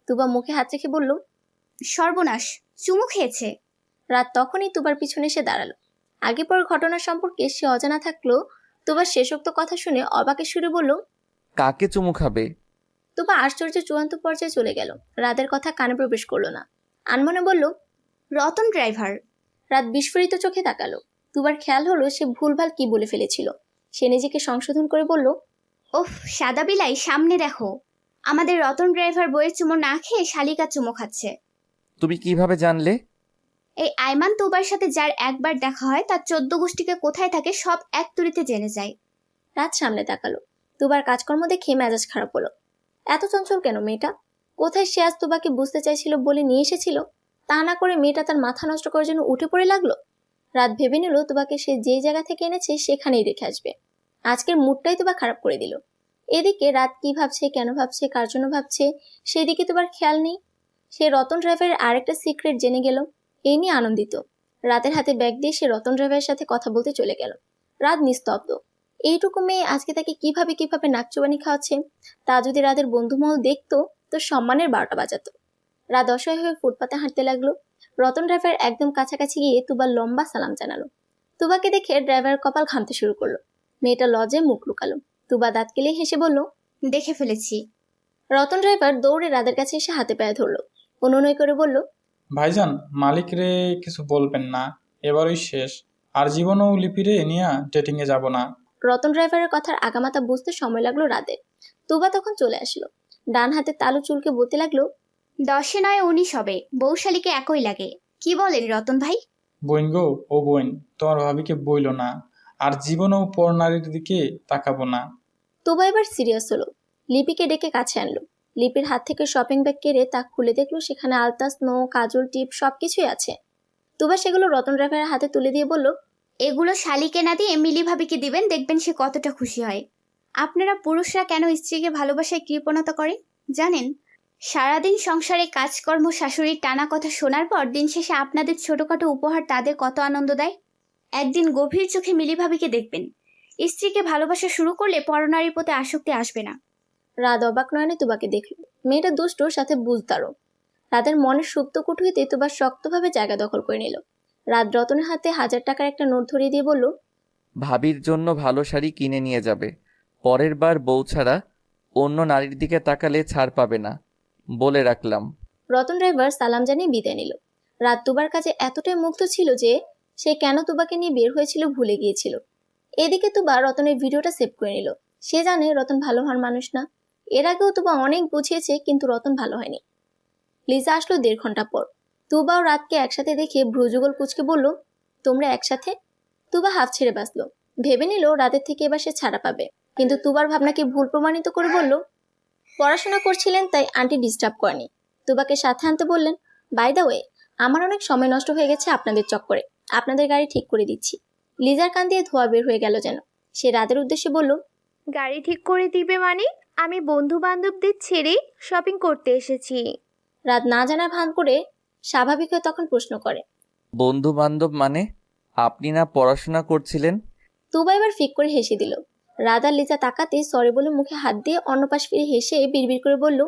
তুবা মুখে হাত রেখে বলল, সর্বনাশ, চুমু খেয়েছে। রাত তখনই তুবার পিছনে এসে দাঁড়ালো। আগে পর ঘটনা সম্পর্কে সে অজানা থাকলেও তুবার শেষোক্ত কথা শুনে অবাকের সুরে বলল, কাকে চুমু খাবে? তুবা আশ্চর্যের চূড়ান্ত পর্যায়ে চলে গেল। রাতের কথা কানে প্রবেশ করলো না। আনমনে বলল, রতন ড্রাইভার। রাত বিস্ফোরিত চোখে তাকালো। তুবার খেয়াল হলো সে ভুলভাল কি বলে ফেলেছিল। সে নিজেকে সংশোধন করে বলল, ওফ সাদা বিলাই, সামনে দেখো। আমাদের রতন ড্রাইভার বইয়ের চুমো না খেয়ে শালিকা চুমো খাচ্ছে। তুমি কিভাবে জানলে? এই আইমান তুবার সাথে যার একবার দেখা হয় তার 14 গোষ্ঠীকে কোথায় থাকে সব এক তুড়িতে জেনে যায়। রাত সামনে তাকালো। তুবার কাজকর্ম দেখে মেজাজ খারাপ হলো। এত চঞ্চল কেন মেয়েটা? কোথায় সে আজ তুবাকে বুঝতে চাইছিল বলে নিয়ে এসেছিল, তা না করে মেয়েটা তার মাথা নষ্ট করার জন্য উঠে পড়ে লাগলো। রাত ভেবে নিল তুবাকে সে যেই জায়গা থেকে এনেছে সেখানেই রেখে আসবে। আজকের মুডটাই তুবা খারাপ করে দিল। এদিকে রাত কি ভাবছে, কেন ভাবছে, কার জন্য ভাবছে, সেদিকে তুবার খেয়াল নেই। সে রতন ড্রাইভারের আরেকটা সিক্রেট জেনে গেল, এই নিয়ে আনন্দিত। রাতের হাতে ব্যাগ দিয়ে সে রতন ড্রাইভারের সাথে কথা বলতে চলে গেল। রাত নিস্তব্ধ। এইটুকু মেয়ে আজকে তাকে কিভাবে নাকচুবানি খাওয়াচ্ছে, তা যদি রাতের বন্ধুমহল দেখতো তো সম্মানের 12টা বাজাতো। রাত অসহায় হয়ে ফুটপাতে হাঁটতে লাগলো। রতন ড্রাইভার একদম কাছাকাছি গিয়ে তুবার লম্বা সালাম জানালো। তুবাকে দেখে ড্রাইভার কপাল ঘামতে শুরু করলো। মেয়েটা লজ্জায় মুখ লুকালো। তুবা দাঁত কেলে হেসে বলল, দেখে ফেলেছি। রতন ড্রাইভার দৌড়ে রাতের কাছে এসে হাতে পায়ে ধরলো। অনুনয় করে বলল, ভাইজান, মালিক রে কিছু বলবেন না, এবারই শেষ। আর জীবনেও লিপিরে নিয়ে ডেটিংয়ে যাব না। রতন ড্রাইভারের কথার আগামাথা বুঝতে সময় লাগলো রাতের। তুবা তখন চলে আসলো। ডান হাতে তালু চুলকে বলতে লাগলো, 10 নয় 19 হবে, বৌশালীকে একই লাগে। কি বলেন রতন ভাই? বইন গো, ও বইন, তোমার ভাবিকে বইল না, আর জীবনেও পর নারীর দিকে তাকাবো না। তুবা এবার সিরিয়াস হলো। লিপিকে ডেকে কাছে আনলো। লিপির হাত থেকে শপিং ব্যাগ কেড়ে তা খুলে দেখলো সেখানে আলতা, স্নো, কাজল, টিপ সবকিছুই আছে। তুবা সেগুলো রতন ড্রাইভারের হাতে তুলে দিয়ে বলল, এগুলো শালিকে না দিয়ে মিলি ভাবিকে দিবেন, দেখবেন সে কতটা খুশি হয়। আপনারা পুরুষরা কেন স্ত্রীকে ভালোবাসায় কৃপণতা করেন জানেন? সারাদিন সংসারে কাজকর্ম, শাশুড়ির টানা কথা শোনার পর দিন শেষে আপনাদের ছোটখাটো উপহার তাদের কত আনন্দ দেয়। একদিন গভীর চোখে মিলি ভাবিকে দেখবেন। স্ত্রীকে ভালোবাসা শুরু করলে পরনারীর প্রতি আসক্তি আসবে না। রাত অবাক নয়নে তুবাকে দেখল। মেয়েটা দুষ্টুর সাথে বুঝদারও। রাতের মনের সুপ্ত কুঠুরিতে তুবা শক্তভাবে জায়গা দখল করে নিল। রাত রতনের হাতে 1000 টাকার একটা নোট ধরিয়ে দিয়ে বলল, ভাবির জন্য ভালো শাড়ি কিনে নিয়ে যাবে। পরের বার বউ ছাড়া অন্য নারীর দিকে তাকালে ছাড় পাবে না, বলে রাখলাম। রতন ড্রাইভার সালাম জানিয়ে বিদায় নিল। রাত তুবার কাছে এতটাই মুগ্ধ ছিল যে সে কেন তুবাকে নিয়ে বের হয়েছিল ভুলে গিয়েছিল। এদিকে তুবা রতনের ভিডিওটা সেভ করে নিল। সে জানে রতন ভালো হওয়ার মানুষ না। এর আগেও তুবা অনেক বুঝিয়েছে, কিন্তু রতন ভালো হয়নি। লিজা আসলো 1.5 ঘন্টা পর। তুবা ও রাতকে একসাথে দেখে ভ্রুযুগল কুচকে বলল, তোমরা একসাথে? তুবা হাফ ছেড়ে বাঁচলো। ভেবে নিল রাতের থেকে এবার সে ছাড়া পাবে, কিন্তু তুবার ভাবনাকে ভুল প্রমাণিত করে বলল, পড়াশোনা করছিলেন তাই আন্টি ডিস্টার্ব করেনি। তুবাকে সাথে আনতে বললেন, বাই দ্য ওয়ে, আমার অনেক সময় নষ্ট হয়ে গেছে আপনাদের চক্করে। আপনাদের গাড়ি ঠিক করে দিচ্ছি। লিজার কান দিয়ে ধোয়া বের হয়ে গেল যেন। সে রাতের উদ্দেশ্যে বলল, গাড়ি ঠিক করে দিবে মানে? আমি বন্ধু বান্ধবদের ছেড়ে শপিং করতে এসেছি। রাত না জানার ভান করে স্বাভাবিক হয়ে তখন প্রশ্ন করে, বন্ধু বান্ধব মানে? আপনি না পড়াশোনা করছিলেন? তুবা এবার ফিক করে হেসে দিল। রাত আর লিজা তাকাতে সরি বলে মুখে হাত দিয়ে অন্য পাশ ফিরে হেসে বিড়বিড় করে বলল।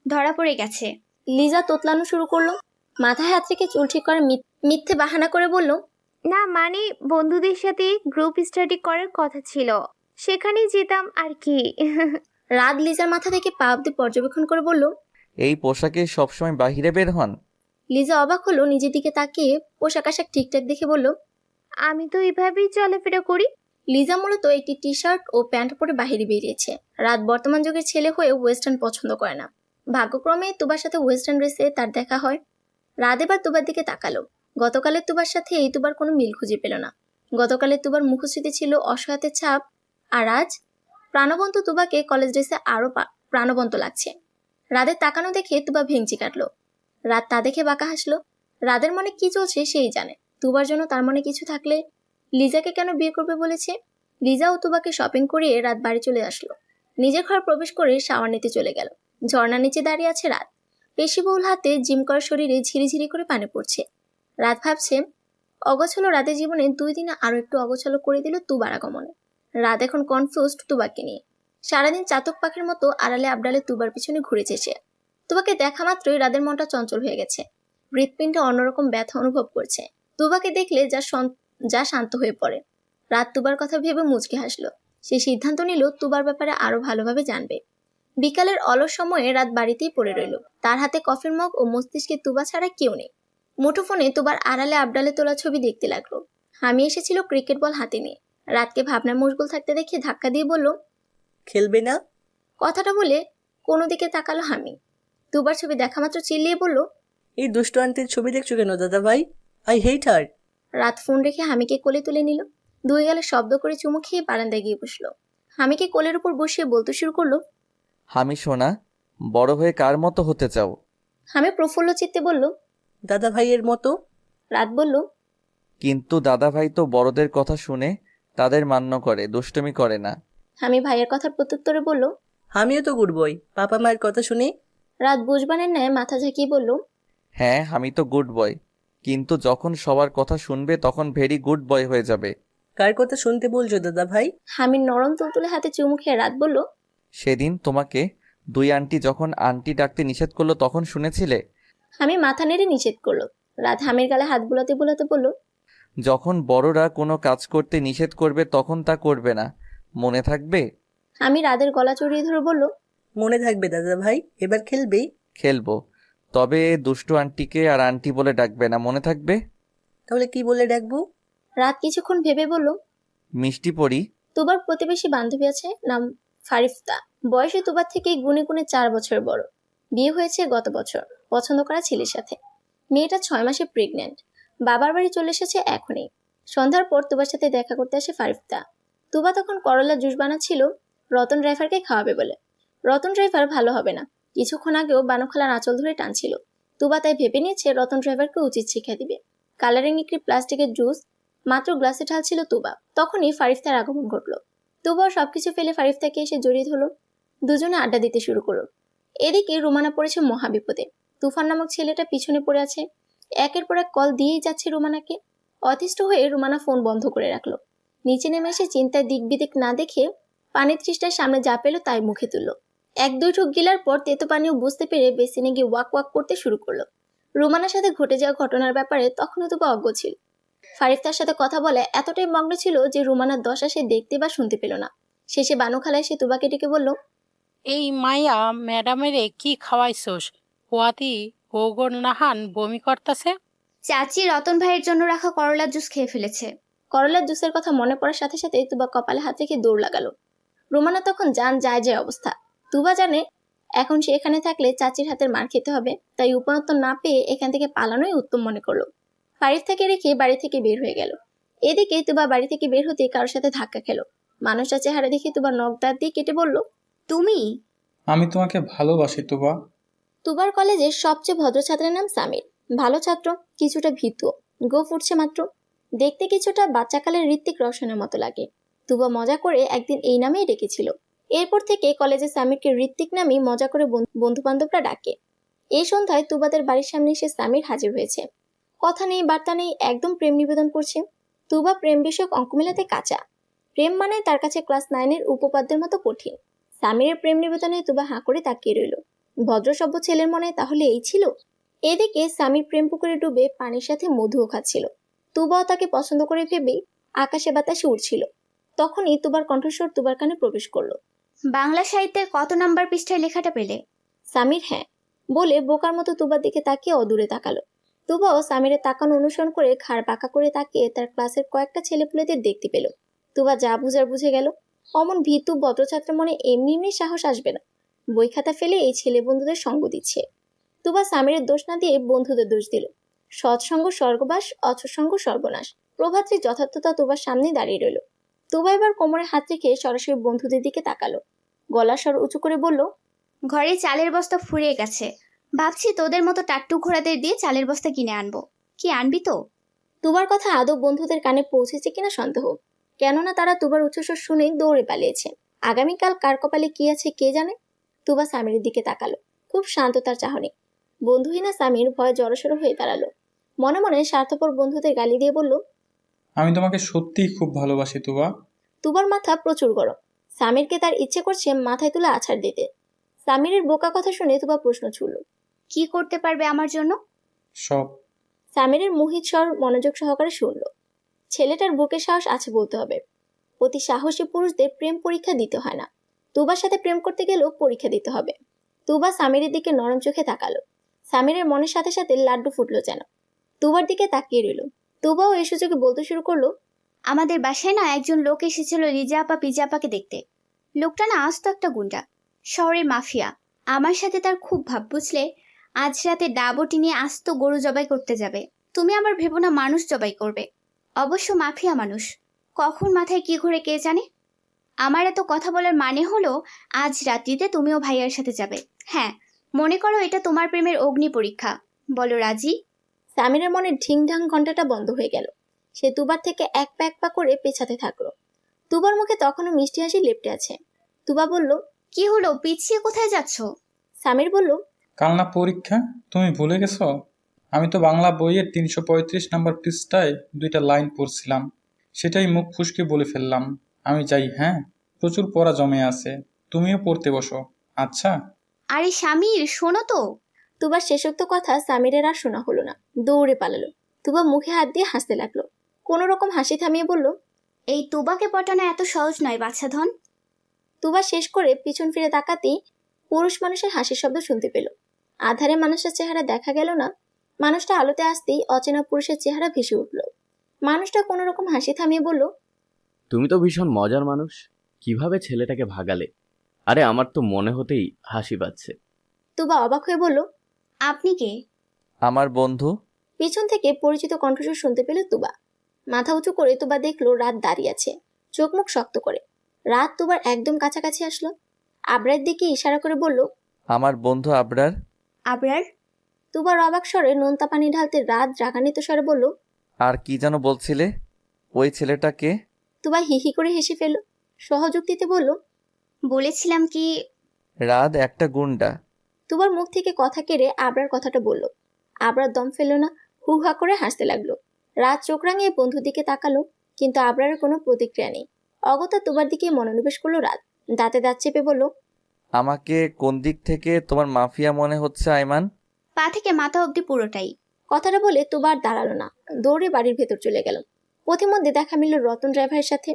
ধরা পড়ে গেছে। লিজা তোতলানো শুরু করলো। মাথায় হাত রেখে চুল ঠিক করে মিথ্যে বাহানা করে বলল। না মানে বন্ধুদের সাথে গ্রুপ স্টাডি করার কথা ছিল, সেখানেই যেতাম আর কি। রাত লিজার মাথা থেকে পা অব্দি পর্যবেক্ষণ করে বলল। এই পোশাকে সবসময় বাহিরে বের হন? লিজা অবাক হলো, নিজের দিকে তাকিয়ে পোশাক আশাক ঠিকঠাক দেখে বলল। আমি তো এভাবেই চলাফেরা করি। লিজা মূলত একটি টি শার্ট ও প্যান্ট পরে বাহিরে বেরিয়েছে। রাত বর্তমান যুগের ছেলে হয়ে ওয়েস্টার্ন পছন্দ করে না। ভাগ্যক্রমে তুবার সাথে ওয়েস্টার্ন ড্রেসে তার দেখা হয়। রাত এবার তুবার দিকে তাকালো। গতকালের তুবার সাথে এই তুবার কোনো মিল খুঁজে পেল না। গতকালের তুবার মুখশ্রীতে ছিল অসহায়তের ছাপ, আর আজ প্রাণবন্ত তুবাকে কলেজ ড্রেসে আরো প্রাণবন্ত লাগছে। রাদের তাকানো দেখে তুবা ভেঙচি কাটলো। রাত তা দেখে বাঁকা হাসলো। রাদের মনে কি চলছে সেই জানে। তুবার জন্য তার মনে কিছু থাকলে লিজাকে কেন বিয়ে করবে বলেছে? লিজা ও তুবাকে শপিং করিয়ে রাত বাড়ি চলে আসলো। নিজের ঘর প্রবেশ করে শাওয়ার নিতে চলে গেল। ঝর্ণার নিচে দাঁড়িয়ে আছে রাত। পেশিবহুল হাতে জিম করা শরীরে ঝিরিঝিরি করে পানি পড়ছে। রাত ভাবছে, অগোছালো রাতের জীবনে 2 দিনে আরো একটু অগোছালো করে দিল তুবার আগমনে। রাত এখন কনফিউজড তুবাকে নিয়ে। সারাদিন চাতক পাখির মতো আড়ালে আবডালে তুবার পিছনে ঘুরেছে সে। তুবাকে দেখা মাত্রই রাদের মনটা চঞ্চল হয়ে গেছে। হৃৎপিণ্ডে অন্যরকম ব্যথা অনুভব করছে। তুবাকে দেখলে যা শান্ত হয়ে পড়ে। রাত তুবার কথা ভেবে মুচকে হাসলো। সে সিদ্ধান্ত নিল তুবার ব্যাপারে আরো ভালোভাবে জানবে। বিকালের অলস সময়ে রাত বাড়িতেই পড়ে রইল। তার হাতে কফির মগ ও মস্তিষ্কে তুবা ছাড়া কেউ নেই। মুঠোফোনে তুবার আড়ালে আবডালে তোলা ছবি দেখতে লাগলো। হামি এসেছিল ক্রিকেট বল হাতে নিয়ে। রাতকে ভাবনায় মশগুল থাকতে দেখে ধাক্কা দিয়ে বলল, খেলবে না? কথাটা বলে কোনো দিকে তাকালো হামি। তুবার ছবি দেখা মাত্র চিল্লিয়ে বলল, এই দুষ্ট আন্টির ছবি দেখছো কেন দাদা ভাই? আই হেট হার। রাত ফোন রেখে হামিকে কোলে তুলে নিল। 2 গালে শব্দ করে চুমু খেয়ে বারান্দায় গিয়ে বসলো। হামিকে কোলের উপর বসিয়ে বলতে শুরু করলো। হামি সোনা, বড় হয়ে কার মতো হতে চাও? হামি প্রফুল্ল চিত্তে বলল, দাদা ভাইয়ের মতো। রাত বলল, কিন্তু দাদাভাই তো বড়দের কথা শুনে তাদের মান্য করে, দুষ্টুমি করে না। হামি ভাইয়ের কথার প্রত্যুত্তরে বলল। আমিও তো গুড বয়, পাপা মায়ের কথা শুনে। রাত বুঝবানের ন্যায় মাথা ঝাঁকিয়ে বলল, হ্যাঁ আমি তো গুড বয়, কিন্তু যখন সবার কথা শুনবে তখন ভেরি গুড বয় হয়ে যাবে। কার কথা শুনতে বলছো দাদা ভাই? হামির নরম তুলতুলে হাতে চুমু খেয়ে রাত বলল, সেদিন তোমাকে 2 আন্টি যখন আন্টি ডাকতে নিষেধ করলো তখন শুনেছিলে? হামি মাথা নেড়ে নিষেধ করলো। রাত হামির গালে হাত বুলাতে বুলাতে বলল, যখন বড়রা কোনো কাজ করতে নিষেধ করবে তখন তা করবে না, মনে থাকবে? হামি রাদের গলা চড়িয়ে ধরে বলল, মনে থাকবে দাদা ভাই, এবার খেলবে? খেলবো, তবে দুষ্টু আন্টিকে আর আন্টি বলে ডাকবে না, মনে থাকবে? তাহলে কি বলে ডাকবো? রাত কিছুক্ষণ ভেবে বলল, মিষ্টি পড়ি। তুবার প্রতিবেশী বান্ধবী আছে, নাম ফারিফতা। বয়সে তুবার থেকে গুনে গুনে 4 বছর বড়। বিয়ে হয়েছে গত বছর পছন্দ করা ছেলের সাথে। মেয়েটা 6 মাসে প্রেগনেন্ট। বাবার বাড়ি চলে এসেছে এখনই। সন্ধ্যার পর তুবার সাথে দেখা করতে আসে ফারিফতা। তুবা তখন করলা জুস বানাচ্ছিল রতন ড্রাইভারকে খাওয়াবে বলে। রতন ড্রাইভার ভালো হবে না, কিছুক্ষণ আগেও বানুখালার আঁচল ধরে টানছিল। তুবা তাই ভেবে নিয়েছে রতন ড্রাইভারকে উচিত শিক্ষা দিবে। কালারিং একটি প্লাস্টিকের জুস মাত্র গ্লাসে ঢালছিল তুবা, তখনই ফারিফতার আগমন ঘটল। তুবা সবকিছু ফেলে ফারিফতাকে এসে জড়িয়ে ধরল। দুজনে আড্ডা দিতে শুরু করল। এদিকে রুমানা পড়েছে মহাবিপদে। তুফান নামক ছেলেটা পিছনে পড়ে আছে। একের পর এক কল দিয়েই যাচ্ছে রুমানাকে। অতিষ্ঠ হয়ে রুমানা ফোন বন্ধ করে রাখলো। নিচে নেমে এসে চিন্তায় দিক বিদিক না দেখে পানির তৃষ্ণার সামনে যা পেল তাই মুখে তুলল। 1-2 ঠুক গিলার পর তেতো পানিও বুঝতে পেরে বেসিনে গিয়ে ওয়াক ওয়াক করতে শুরু করলো। রুমানার সাথে ঘটে যাওয়া ঘটনার ব্যাপারে তখনও তুবা অজ্ঞ ছিল। ফারিফতার সাথে কথা বলে এতটাই মগ্ন ছিল যে রুমানার দশা সে দেখতে বা শুনতে পেল না। শেষে বানুখালা এসে তুবাকে ডেকে বলল, এই মাইয়া ম্যাডামেরে কি খাওয়াইছোস? পোয়াতি ওগর নাহান বমি করতাছে। চাচি রতন ভাইয়ের জন্য রাখা করলার জুস খেয়ে ফেলেছে। করলার জুসের কথা মনে পড়ার সাথে সাথে তুবা কপালে হাত রেখে দৌড় লাগালো। রুমানা তখন জান যায় যায় অবস্থা। তুবা জানে এখন সে এখানে থাকলে চাচির হাতের মার খেতে হবে, তাই উপনত্তর না পেয়ে এখান থেকে পালানোই উত্তম মনে করলো। ফারিফতাকে রেখে বাড়ি থেকে বের হয়ে গেল। এদিকে তুবা বাড়ি থেকে বের হতে কারোর সাথে ধাক্কা খেলো। মানুষটা চেহারা দেখে তুবা নখ দাঁত দিয়ে কেটে বলল, তুমি? আমি তোমাকে ভালোবাসি তুবা। তুবার কলেজের সবচেয়ে ভদ্র ছাত্রের নাম সামির। ভালো ছাত্র, কিছুটা ভীতু, গো ফুটছে মাত্র। দেখতে কিছুটা বাচ্চাকালের ঋত্বিক রোশনের মতো লাগে। তুবা মজা করে একদিন এই নামেই ডেকেছিল। এরপর থেকে কলেজে সামিরকে ঋত্বিক নামেই মজা করে বন্ধু বান্ধবরা ডাকে। এই সন্ধ্যায় তুবাদের বাড়ির সামনে এসে সামির হাজির হয়েছে। কথা নেই বার্তা নেই, একদম প্রেম নিবেদন করছে। তুবা প্রেম বিষয়ক অঙ্ক মেলাতে কাঁচা। প্রেম মানে তার কাছে ক্লাস 9-এর উপপাদ্যের মতো কঠিন। সামিরের প্রেম নিবেদনে তুবা হাঁ করে তাকিয়ে রইল। ভদ্রসভ্য ছেলের মনে তাহলে এই ছিল? এদিকে সামির প্রেম পুকুরে ডুবে পানির সাথে মধুও খাচ্ছিল। তুবাও তাকে পছন্দ করে ভেবেই আকাশে বাতাসে উড়ছিল। তখনই তুবার কণ্ঠস্বর তুবার কানে প্রবেশ করলো। বাংলা সাহিত্যের কত নাম্বার পৃষ্ঠায় লেখাটা পেলে? সামির হ্যাঁ বলে বোকার মতো তুবার দিকে তাকিয়ে অদূরে তাকালো। তুবাও সামিরের তাকানো অনুসরণ করে ঘাড় বাঁকা করে তাকিয়ে তার ক্লাসের কয়েকটা ছেলেপুলেদের দেখতে পেল। তুবা যা বুঝার বুঝে গেল। অমন ভীতু ভদ্রছাত্রের মনে এমনি এমনি সাহস আসবে না। বই খাতা ফেলে এই ছেলে বন্ধুদের সঙ্গ দিচ্ছে। তুবা সামিরের দোষ না দিয়ে বন্ধুদের দোষ দিল। সৎসঙ্গ স্বর্গবাস, অসৎসঙ্গ সর্বনাশ। প্রভাতী যথার্থতা তুবার সামনে দাঁড়িয়ে রইল। তুবা এবার কোমরে হাত রেখে সরাসরি বন্ধুদের দিকে তাকালো। গলা স্বর উঁচু করে বলল, ঘরে চালের বস্তা ফুরিয়ে গেছে, ভাবছি তোদের মতো টাট্টু ঘোড়াদের দিয়ে চালের বস্তা কিনে আনবো। কি আনবি তো? তুবার কথা আদৌ বন্ধুদের কানে পৌঁছেছে কিনা সন্দেহ। কেননা তারা তুবার উচ্চস্বর শুনে দৌড়ে পালিয়েছে। আগামীকাল কার কপালে কি আছে কে জানে। তুবা সামিরের দিকে তাকালো। খুব শান্ত তার চাহনি। বন্ধুহীনা সামির ভয়ে জড়সড় হয়ে দাঁড়ালো। মনে মনে স্বার্থপর বন্ধুদের গালি দিয়ে বলল, আমি তোমাকে সত্যিই খুব ভালোবাসি তুবা। তুবার মাথা প্রচুর গরম। সামিরকে তার ইচ্ছে করছে মাথায় তুলে আছাড় দিতে। সামিরের বোকা কথা শুনে তুবা প্রশ্ন ছুড়ল, কি করতে পারবে আমার জন্য? সব। সামিরের মোহিত স্বর মনোযোগ সহকারে শুনল। ছেলেটার বুকে সাহস আছে বলতে হবে। অতি সাহসী পুরুষদের প্রেম পরীক্ষা দিতে হয় না। তুবার সাথে প্রেম করতে গেলেও পরীক্ষা দিতে হবে। তুবা সামিরের দিকে নরম চোখে তাকালো। সামিরের মনের সাথে সাথে লাড্ডু ফুটলো যেন। তুবার দিকে তাকিয়ে রইল। তুবাও এই সুযোগে বলতে শুরু করলো, আমাদের বাসায় না একজন লোক এসেছিল লিজা আপা পিজা আপাকে দেখতে। লোকটা না আস্ত একটা গুন্ডা, শহরের মাফিয়া। আমার সাথে তার খুব ভাব, বুঝলে? আজ রাতে ডাবটি নিয়ে আস্ত গরু জবাই করতে যাবে। তুমি আবার ভেবো না মানুষ জবাই করবে। অবশ্য মাফিয়া মানুষ, কখন মাথায় কি ঘুরে কে জানে। আমার এত কথা বলার মানে হলো আজ রাত্রিতে তুমিও ভাইয়ার সাথে যাবে। হ্যাঁ, মনে করো এটা তোমার প্রেমের অগ্নি পরীক্ষা। বলো রাজি? সামিরের মনে ঢিংঢাং ঘন্টাটা বন্ধ হয়ে গেল। সে তুবার থেকে এক পা করে পেছাতে থাকলো। তুবার মুখে তখনও মিষ্টি হাসি লেপ্টে আছে। তুবা বলল, কি হলো, পিছিয়ে কোথায় যাচ্ছ? সামির বলল, কাল না পরীক্ষা, তুমি ভুলে গেছো? আমি তো বাংলা বইয়ের 335 নম্বর পৃষ্ঠায় 2টা লাইন পড়ছিলাম, সেটাই মুখ ফুসকে বলে ফেললাম। আমি যাই, হ্যাঁ? প্রচুর পড়া জমে আছে, তুমিও পড়তে বসো। আচ্ছা। আরে স্বামীর, শোনো তো। তুবার শেষোক্ত কথা সামিরের আর শোনা হলো না। দৌড়ে পালালো। তুবা মুখে হাত দিয়ে হাসতে লাগলো। কোনো রকম হাসি থামিয়ে বলল, এই তুবাকে পটানো এত সহজ নয় বাচ্চাধন। তুবা শেষ করে পিছন ফিরে তাকাতেই পুরুষ মানুষের হাসির শব্দ শুনতে পেল। আধারে মানুষের চেহারা দেখা গেল না। মানুষটা আলোতে আসতেই অচেনা পুরুষের চেহারা ভেসে উঠল। মানুষটা কোনো রকম হাসি থামিয়ে বলল, তুমি তো ভীষণ মজার মানুষ। কিভাবে ছেলেটাকে ভাগালে? আরে আমার তো মনে হতেই হাসি পাচ্ছে। তুবা অবাক হয়ে বলল, আপনি কে? আমার বন্ধু। পিছন থেকে পরিচিত কণ্ঠস্বর শুনতে পেল তুবা। মাথা উঁচু করে তুবা দেখলো রাত দাঁড়িয়ে আছে, চোখ মুখ শক্ত করে। রাত তুবার একদম কাছাকাছি আসলো। আবরার দিকে ইশারা করে বলল, আমার বন্ধু আবরার। আবরার? তুবার অবাক স্বরে নোনতা পানি ঢালতে রাত রাগান্বিত স্বরে বলল, আর কি যেন বলছিলে? ওই ছেলেটাকে? তুবা হিহি করে হেসে ফেলল। সহযুক্তিতে বলল, বলেছিলাম কি। রাত একটা গুন্ডা। তুবার মুখ থেকে কথা কেড়ে আবরার কথাটা বলল। আবরার দম ফেলল না, হু হা করে হাসতে লাগলো। রাত চোখ রাঙিয়ে বন্ধুর দিকে তাকালো, কিন্তু আবরারের কোনো প্রতিক্রিয়া নেই। অগত্যা তুবার দিকে মনোনিবেশ করলো রাত। দাঁতে দাঁত চেপে বলল, আমাকে কোন দিক থেকে তোমার মাফিয়া মনে হচ্ছে আইমান? পা থেকে মাথা অবধি পুরোটাই। কথাটা বলে তুবার দাঁড়ালো না, দৌড়ে বাড়ির ভেতর চলে গেল। পথিমধ্যে দেখা মিলল রতন ড্রাইভারের সাথে।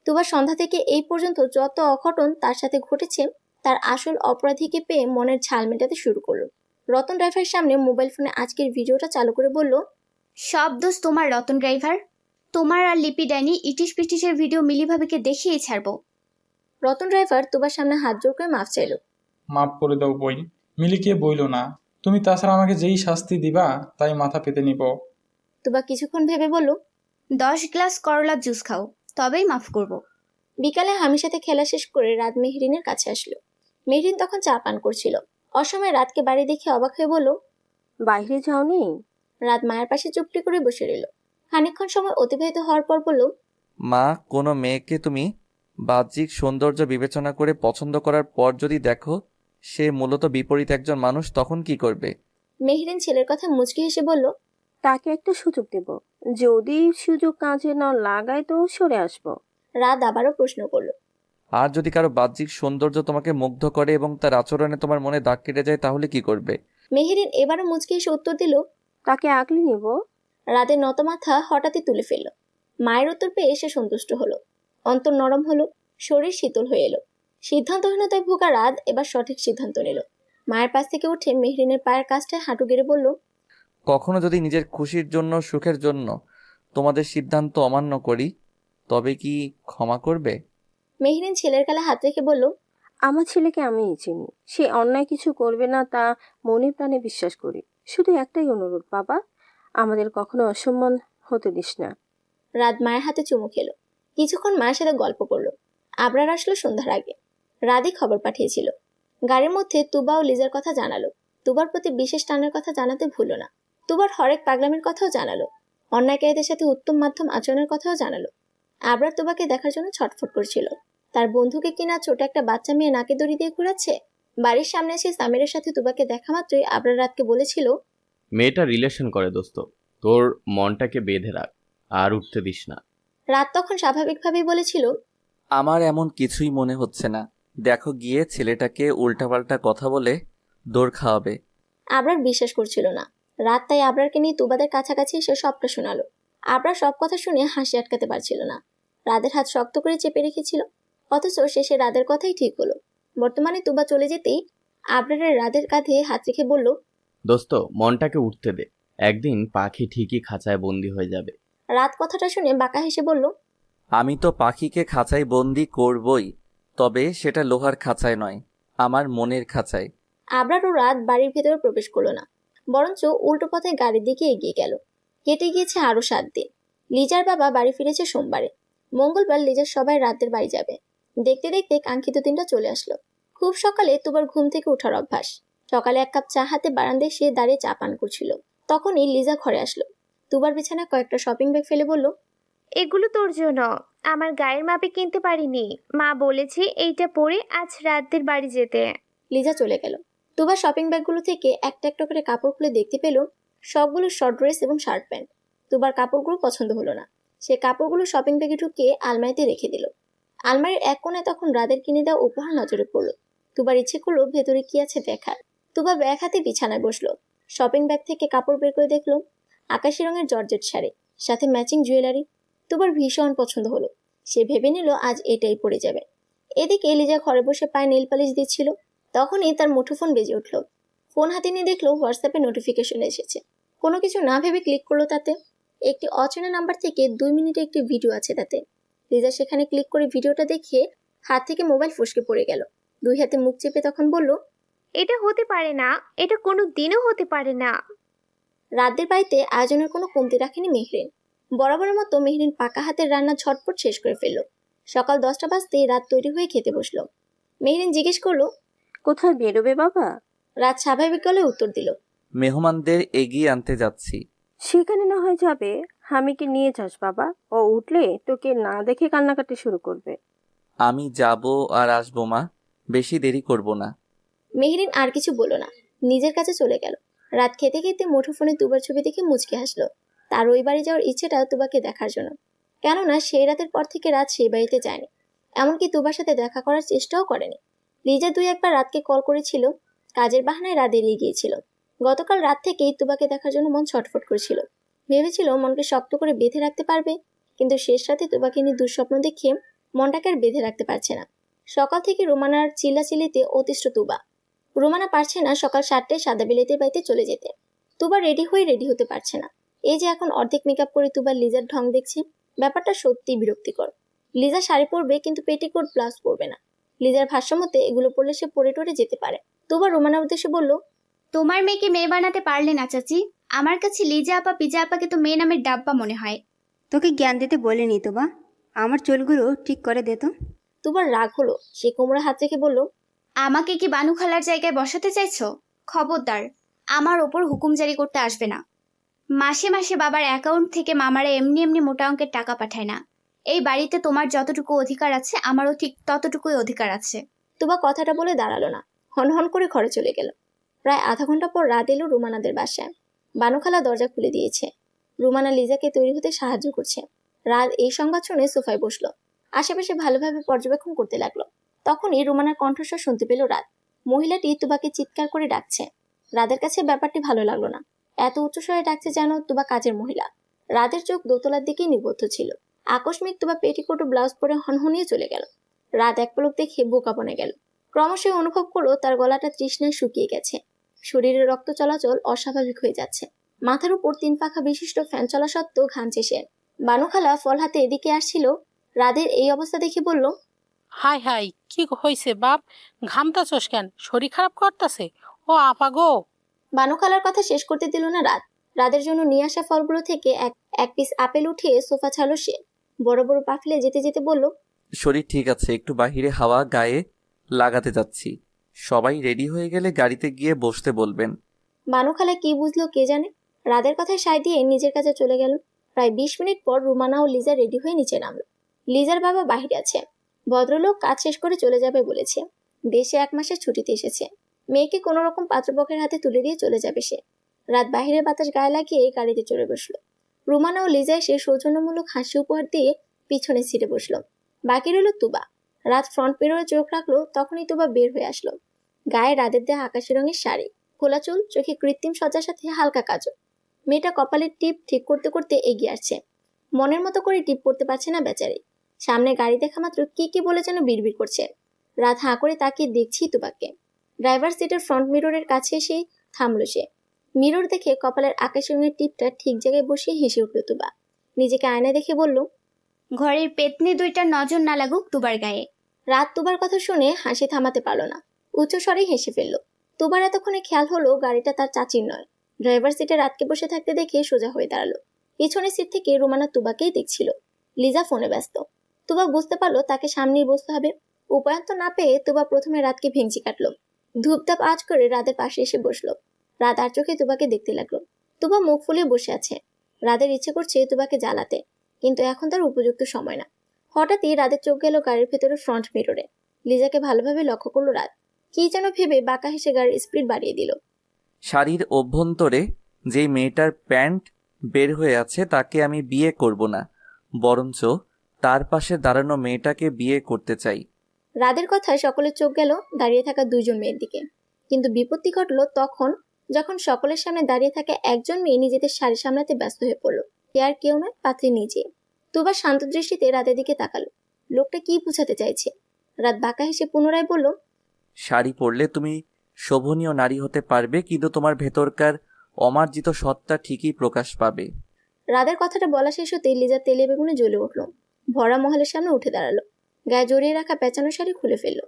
তুবার সন্ধ্যা থেকে এই পর্যন্ত যত অঘটন তার সাথে ঘটেছে, তার আসল অপরাধীকে পেয়ে মনের ঝাল মেটাতে শুরু করলো। রতন ড্রাইভারের সামনে মোবাইল ফোনে আজকের ভিডিওটা চালু করে বলল, সব দোষ তোমার রতন ড্রাইভার। তোমার আর লিপি ডাইনি ইটিশ পিটিশের ভিডিও মিলিভাবিকে দেখিয়ে ছাড়বো। রতন ড্রাইভার তুবার সামনে হাত জোর করে মাফ চাইল। মাফ করে দাও বই, মিলিকে বইলো না। তুমি তাছাড়া আমাকে যেই শাস্তি দিবা তাই মাথা পেতে নিব। তুবা কিছুক্ষণ ভেবে বলল, 10 গ্লাস করলার জুস খাও, তবেই মাফ করব। বিকালে হামির সাথে খেলা শেষ করে রাত মেহরিনের কাছে আসলো। মেহরিন তখন চা পান করছিল। অসময়ে রাতকে বাড়ি দেখে অবাক হয়ে বলল, বাইরে যাওনি? রাত মায়ের পাশে চুপটি করে বসে রইল। খানিকক্ষণ সময় অতিবাহিত হওয়ার পর বলল, মা, কোনো মেয়েকে তুমি বাহ্যিক সৌন্দর্য বিবেচনা করে পছন্দ করার পর যদি দেখো সে মূলত বিপরীত একজন মানুষ, তখন কি করবে? মেহরিন ছেলের কথা মুচকি হেসে বলল, তাকে একটা সুযোগ দেব, যদি সুযোগ কাজে না লাগায় তো সরে আসবো। রাত আবারও প্রশ্ন করলো। আর যদি কারো বাহ্যিক সৌন্দর্য তোমাকে মুগ্ধ করে এবং তার আচরণে তোমার মনে দাগ কেটে যায় তাহলে কি করবে? মেহেরিন এবারও মুচকি এসে উত্তর দিল। তাকে আগলে নিব। রাতের নত মাথা হঠাৎই তুলে ফেলল। মায়ের উত্তর পেয়ে এসে সন্তুষ্ট হলো। অন্তর নরম হলো, শরীর শীতল হয়ে এলো। সিদ্ধান্তহীনতায় ভোগা রাত এবার সঠিক সিদ্ধান্ত নিল। মায়ের পাশ থেকে উঠে মেহরিনের পায়ের কাছটায় হাঁটু গেড়ে বলল, কখনো যদি নিজের খুশির জন্য সুখের জন্য তোমাদের সিদ্ধান্ত অমান্য করি তবে কি ক্ষমা করবে? মেহরিন ছেলের গালে হাত রেখে বলল, আমার ছেলেকে আমিই চিনি, সে অন্যায় কিছু করবে না তা মনে প্রাণে বিশ্বাস করি। শুধু একটাই অনুরোধ বাবা, আমাদের কখনো অসম্মান হতে দিস না। রাত মায়ের হাতে চুমু খেলো। কিছুক্ষণ মায়ের সাথে গল্প করলো। আবরার আসলো সন্ধ্যার আগে। রাতই খবর পাঠিয়েছিল। গাড়ির মধ্যে তুবা ও লিজার কথা জানালো। তুবার প্রতি বিশেষ টানের কথা জানাতে ভুলো না। তুবার হরেক পাগলামির কথাও জানালো। অন্যায়কারীদের সাথে উত্তম মাধ্যম আচরণের কথাও জানালো। আবরার তুবাকে দেখার জন্য ছটফট করছিল। তার বন্ধুকে কিনা ছোট একটা বাচ্চা মেয়ে নাকে দড়ি দিয়ে ঘুরাচ্ছে। বাড়ির সামনে এসে সামিরের সাথে তুবাকে দেখা মাত্রই আবরার রাতকে বলেছিল, মেয়েটা রিলেশন করে দোস্ত, তোর মনটাকে বেঁধে রাখ, আর উঠতে দিস না। রাত তখন স্বাভাবিকভাবেই বলেছিল, আমার এমন কিছুই মনে হচ্ছে না। দেখো গিয়ে ছেলেটাকে উল্টাপাল্টা কথা বলে দৌড় খাওয়াবে। আবরার বিশ্বাস করছিল না। রাত তাই আবরারকে নিয়ে তুবাদের কাছাকাছি এসে সবটা শোনালো। আবরার সব কথা শুনে হাসি আটকাতে পারছিল না। রাদের হাত শক্ত করে চেপে রেখেছিল। অথচ শেষে রাদের কথাই ঠিক হলো। বর্তমানে তুবা চলে যেতেই আবরারের রাদের কাঁধে হাত রেখে বলল, দোস্ত মনটাকে উঠতে দে, একদিন পাখি ঠিকই খাঁচায় বন্দি হয়ে যাবে। রাত কথাটা শুনে বাঁকা হেসে বলল, আমি তো পাখিকে খাঁচায় বন্দি করবই, তবে সেটা লোহার খাঁচায় নয়, আমার মনের খাঁচায়। আবরার ও রাত বাড়ির ভেতরে প্রবেশ করলো না, বরঞ্চ উল্টো পথে গাড়ির দিকে এগিয়ে গেল। কেটে গিয়েছে আরো 7 দিন। লিজার বাবা বাড়ি ফিরেছে সোমবারে। মঙ্গলবার লিজার সবাই রাতের বাড়ি যাবে। দেখতে দেখতে কাঙ্ক্ষিত দিনটা চলে আসলো। খুব সকালে তুবার ঘুম থেকে ওঠার অভ্যাস। সকালে 1 কাপ চা হাতে বারান্দায় সে দাঁড়িয়ে চা পান করছিল। তখনই লিজা ঘরে আসলো। তুবার বিছানায় কয়েকটা শপিং ব্যাগ ফেলে বলল, এগুলো তোর জন্য, আমার গায়ের মাপে কিনতে পারিনি, মা বলেছে এইটা পরে আজ রাতদের বাড়ি যেতে। লিজা চলে গেল। তুবা শপিং ব্যাগগুলো থেকে একটা একটা করে কাপড় খুলে দেখতে পেল সবগুলো শর্ট ড্রেস এবং শার্ট প্যান্ট। তুবার কাপড়গুলো পছন্দ হলো না। সে কাপড়গুলো শপিং ব্যাগে ঢুকিয়ে আলমারিতে রেখে দিল। আলমারির এক কোণায় তখন রাদের কিনে দেওয়া উপহার নজরে পড়ল। তুবার ইচ্ছে করলো ভেতরে কি আছে দেখার। তুবা ব্যাগ হাতে বিছানায় বসলো। শপিং ব্যাগ থেকে কাপড় বের করে দেখলো আকাশি রঙের জর্জেট শাড়ি, সাথে ম্যাচিং জুয়েলারি। তুবার ভীষণ পছন্দ হলো। সে ভেবে নিল আজ এটাই পরে যাবে। এদিকে লিজা ঘরে বসে পায়ে নেল পালিশ দিচ্ছিল। তখনই তার মুঠোফোন বেজে উঠল। ফোন হাতে নিয়ে দেখলো হোয়াটসঅ্যাপে নোটিফিকেশন এসেছে। কোনো কিছু না ভেবে ক্লিক করলো তাতে। একটি অচেনা নাম্বার থেকে 2 মিনিটে একটি ভিডিও আছে তাতে। লিজা সেখানে ক্লিক করে ভিডিওটা দেখে হাত থেকে মোবাইল ফসকে পড়ে গেল। 2 হাতে মুখ চেপে তখন বলল, এটা হতে পারে না, এটা কোনো দিনও হতে পারে না। রাতদের বাড়িতে আয়োজনের কোনো কমতি রাখেনি মেহরিন। বরাবরের মতো মেহরিন পাকা হাতের রান্না ঝটপট শেষ করে ফেলল। সকাল 10টা বাজতেই রাত তৈরি হয়ে খেতে বসলো। মেহরিন জিজ্ঞেস করলো, কোথায় বেরোবে বাবা? রাত স্বাভাবিক গলায় উত্তর দিল, মেহমানদের এগিয়ে আনতে যাচ্ছি। সেখানে না হয় যাবে, হামিকে নিয়ে যাস বাবা। ও উঠলে তোকে না দেখে কান্নাকাটি শুরু করবে। আমি যাব আর আসবো মা, বেশি দেরি করব না। মেহরিন আর কিছু বলল না, নিজের কাছে চলে গেল। রাত খেতে খেতে মুঠোফোনে তুবার ছবি দেখে মুচকে হাসলো। তার ওই বাড়ি যাওয়ার ইচ্ছেটা তুবাকে দেখার জন্য। কেননা সেই রাতের পর থেকে রাত সেই বাড়িতে যায়নি, এমনকি তুবার সাথে দেখা করার চেষ্টাও করেনি। লিজা 2-1 বার রাতকে কল করেছিল। কাজের বাহানায় রাত এড়িয়ে গিয়েছিল। গতকাল রাত থেকেই তুবাকে দেখার জন্য মন ছটফট করেছিল। ভেবেছিল মনকে শক্ত করে বেঁধে রাখতে পারবে, কিন্তু শেষ রাতে তুবাকে নিয়ে দুঃস্বপ্ন দেখে মনটাকে আর বেঁধে রাখতে পারছে না। সকাল থেকে রোমানার চিল্লাচিল্লিতে অতিষ্ঠ তুবা। রোমানা পারছে না সকাল 7টায় সাদা বিলেতের বাড়িতে চলে যেতে। তুবা রেডি হতে পারছে না। এই যে এখন অর্ধেক মেকআপ করে তুবা লিজার ঢং দেখছে, ব্যাপারটা সত্যিই বিরক্তিকর। লিজা শাড়ি পরবে কিন্তু পেটিকোট ব্লাউজ পরবে না। লিজার ভাষ্যমতে এগুলো পরলে সে পরে টরে যেতে পারে। তুবা রোমানার উদ্দেশ্যে বলল, তোমার মেয়েকে মেয়ে বানাতে পারলে না চাচি। আমার কাছে লিজা আপা পিজা আপাকে তো মেয়ে নামের ডাব্বা মনে হয়। তোকে জ্ঞান দিতে বলিনি তো বা, আমার চুলগুলো ঠিক করে দে তো। তুবার রাগ হলো। সে কোমরে হাত রেখে বলল, আমাকে কি বানু খালার জায়গায় বসাতে চাইছো? খবরদার, আমার ওপর হুকুম জারি করতে আসবে না। মাসে মাসে বাবার অ্যাকাউন্ট থেকে মামারা এমনি এমনি মোটা অঙ্কের টাকা পাঠায় না। এই বাড়িতে তোমার যতটুকু অধিকার আছে আমারও ঠিক ততটুকুই অধিকার আছে। তুবা কথাটা বলে দাঁড়ালো না, হনহন করে ঘরে চলে গেল। প্রায় আধা ঘন্টা পর রাত এলো রুমানাদের বাসায়। বানুখালা দরজা খুলে দিয়েছে। রুমানা লিজাকে তৈরি হতে সাহায্য করছে। রাত এই সংবাদ শুনে সোফায় বসলো, আশেপাশে ভালোভাবে পর্যবেক্ষণ করতে লাগলো। তখনই রুমানার কণ্ঠস্বর শুনতে পেল রাত। মহিলাটি তুবাকে চিৎকার করে ডাকছে। রাদের কাছে ব্যাপারটি ভালো লাগলো না। এত উচ্চস্বরে ডাকছে যেন তুবা কাজের মহিলা। রাদের চোখ দোতলার দিকেই নিবদ্ধ ছিল। আকস্মিক তুবা পেটিকোট ও ব্লাউজ পরে হনহনিয়ে চলে গেল। রাত এক পলক দেখে বোকা বনে গেল। ক্রমশই অনুভব করলো তার গলাটা তৃষ্ণায় শুকিয়ে গেছে। শরীরে রক্ত চলাচল অস্বাভাবিক হয়ে যাচ্ছে। মাথার উপর 3 পাখা বিশিষ্ট ফ্যান চলা সত্ত্বেও ঘামছে সে। বানুখালা ফল হাতে এদিকে আসছিল। রাদের এই অবস্থা দেখে বলল, হাই হাই, কি হয়েছে বাপ? ঘামতাছোস কেন? শরীর খারাপ করতেছে? ও আপা গো। বানুখালার কথা শেষ করতে দিল না রাত। রাদের জন্য নিয়ে আসা ফলগুলো থেকে এক পিস আপেল উঠিয়ে সোফা ছাড়লো সে। বড় বড় পা ফেলে যেতে যেতে বলল, শরীর ঠিক আছে, একটু বাহিরে হাওয়া গায়ে লাগাতে যাচ্ছি। সবাই রেডি হয়ে গেলে গাড়িতে গিয়ে বসতে বলবেন। বানুখালা কি বুঝলো কে জানে। রাদের কথায় সায় দিয়ে নিজের কাছে চলে গেল। প্রায় 20 মিনিট পর রুমানা ও লিজা রেডি হয়ে নিচে নামলো। লিজার বাবা বাহিরে আছে। ভদ্রলোক কাজ শেষ করে চলে যাবে বলেছে। দেশে 1 মাসের ছুটিতে এসেছে। মেয়েকে কোনো রকম পাত্রপক্ষের হাতে তুলে দিয়ে চলে যাবে সে। রাত বাহিরের বাতাস গায়ে লাগিয়ে গাড়িতে চড়ে বসলো। রুমানা ও লিজা এসে সৌজন্যমূলক হাসি উপহার দিয়ে পিছনে সিটে বসলো। বাকি রইল তুবা। রাত ফ্রন্ট মিররে চোখ রাখলো, তখনই তুবা বের হয়ে আসলো। গায়ে রাদের দেয়া আকাশি রঙের শাড়ি, খোলা চুল, চোখে কৃত্রিম সজ্জার সাথে হালকা কাজল। মেয়েটা কপালের টিপ ঠিক করতে করতে এগিয়ে আসছে। মনের মতো করে টিপ করতে পারছে না বেচারি। সামনে গাড়ি দেখা মাত্র কি বলে যেন বিড়বিড় করছে। রাত হাঁ করে তাকিয়ে দেখছি তুবাকে। ড্রাইভার সিটের ফ্রন্ট মিররের কাছে এসে থামলো সে। মিরর দেখে কপালের আকাশি রঙের টিপটা ঠিক জায়গায় বসিয়ে হেসে উঠল তুবা। নিজেকে আয়নায় দেখে বলল, ঘরের পেতনি 2টা নজর না লাগুক তুবার গায়ে। রাত তুবার কথা শুনে হাসি থামাতে পারল না। উচ্চ স্বরেই হেসে ফেলল। তুবার এতক্ষণে খেয়াল হলো গাড়িটা তার চাচির নয়। ড্রাইভার সিটে রাতকে বসে থাকতে দেখে সোজা হয়ে দাঁড়ালো। পিছনের সিট থেকে রুমানা তুবাকেই দেখছিল। লিজা ফোনে ব্যস্ত। তুবা বুঝতে পারলো তাকে সামনেই বসতে হবে। উপায়ন্ত না পেয়ে তুবা প্রথমে রাতকে ভেঙচি কাটলো। ধূপধাপ আঁচ করে রাতের পাশে এসে বসলো। রাত আর চোখে তুবাকে দেখতে লাগলো। তুবা মুখ ফুলিয়ে বসে আছে। রাতের ইচ্ছে করছে তুবাকে জ্বালাতে, কিন্তু এখন তার উপযুক্ত সময় না। হঠাৎই রাতের চোখ গেল গাড়ির ভেতরে ফ্রন্ট মিররে। লিজাকে ভালোভাবে লক্ষ্য করলো রাত। কি যেন ভেবে বাঁকা হেসে গাড়ির স্পিড বাড়িয়ে দিল। শাড়ির অভ্যন্তরে যেই মেয়েটার প্যান্ট বের হয়ে আছে তাকে আমি বিয়ে করব না, বরঞ্চ তার পাশে দাঁড়ানো মেয়েটাকে বিয়ে করতে চাই। রাদের কথায় সকলের চোখ গেল দাঁড়িয়ে থাকা 2 জন মেয়ের দিকে। কিন্তু বিপত্তি ঘটল তখন, যখন সকলের সামনে দাঁড়িয়ে থাকা একজন মেয়ে নিজেদের শাড়ি সামলাতে ব্যস্ত হয়ে পড়ল। সে আর কেউ নয়, পাত্রী নিজে। তুবা শান্ত দৃষ্টিতে রাতের দিকে তাকালো। লোকটা কি বুঝাতে চাইছে? রাত বাঁকা হেসে পুনরায় বলল, শাড়ি পরলে তুমি শোভনীয় নারী হতে পারবে, কিন্তু তোমার ভেতরকার অমার্জিত সত্তা ঠিকই প্রকাশ পাবে। রাদের কথাটা বলা শেষ হতেই লিজা তেলে বেগুনে জ্বলে উঠল। ভরা মহলের সামনে উঠে দাঁড়ালো। গায়ে জড়িয়ে রাখা পেঁচানো শাড়ি খুলে ফেলল।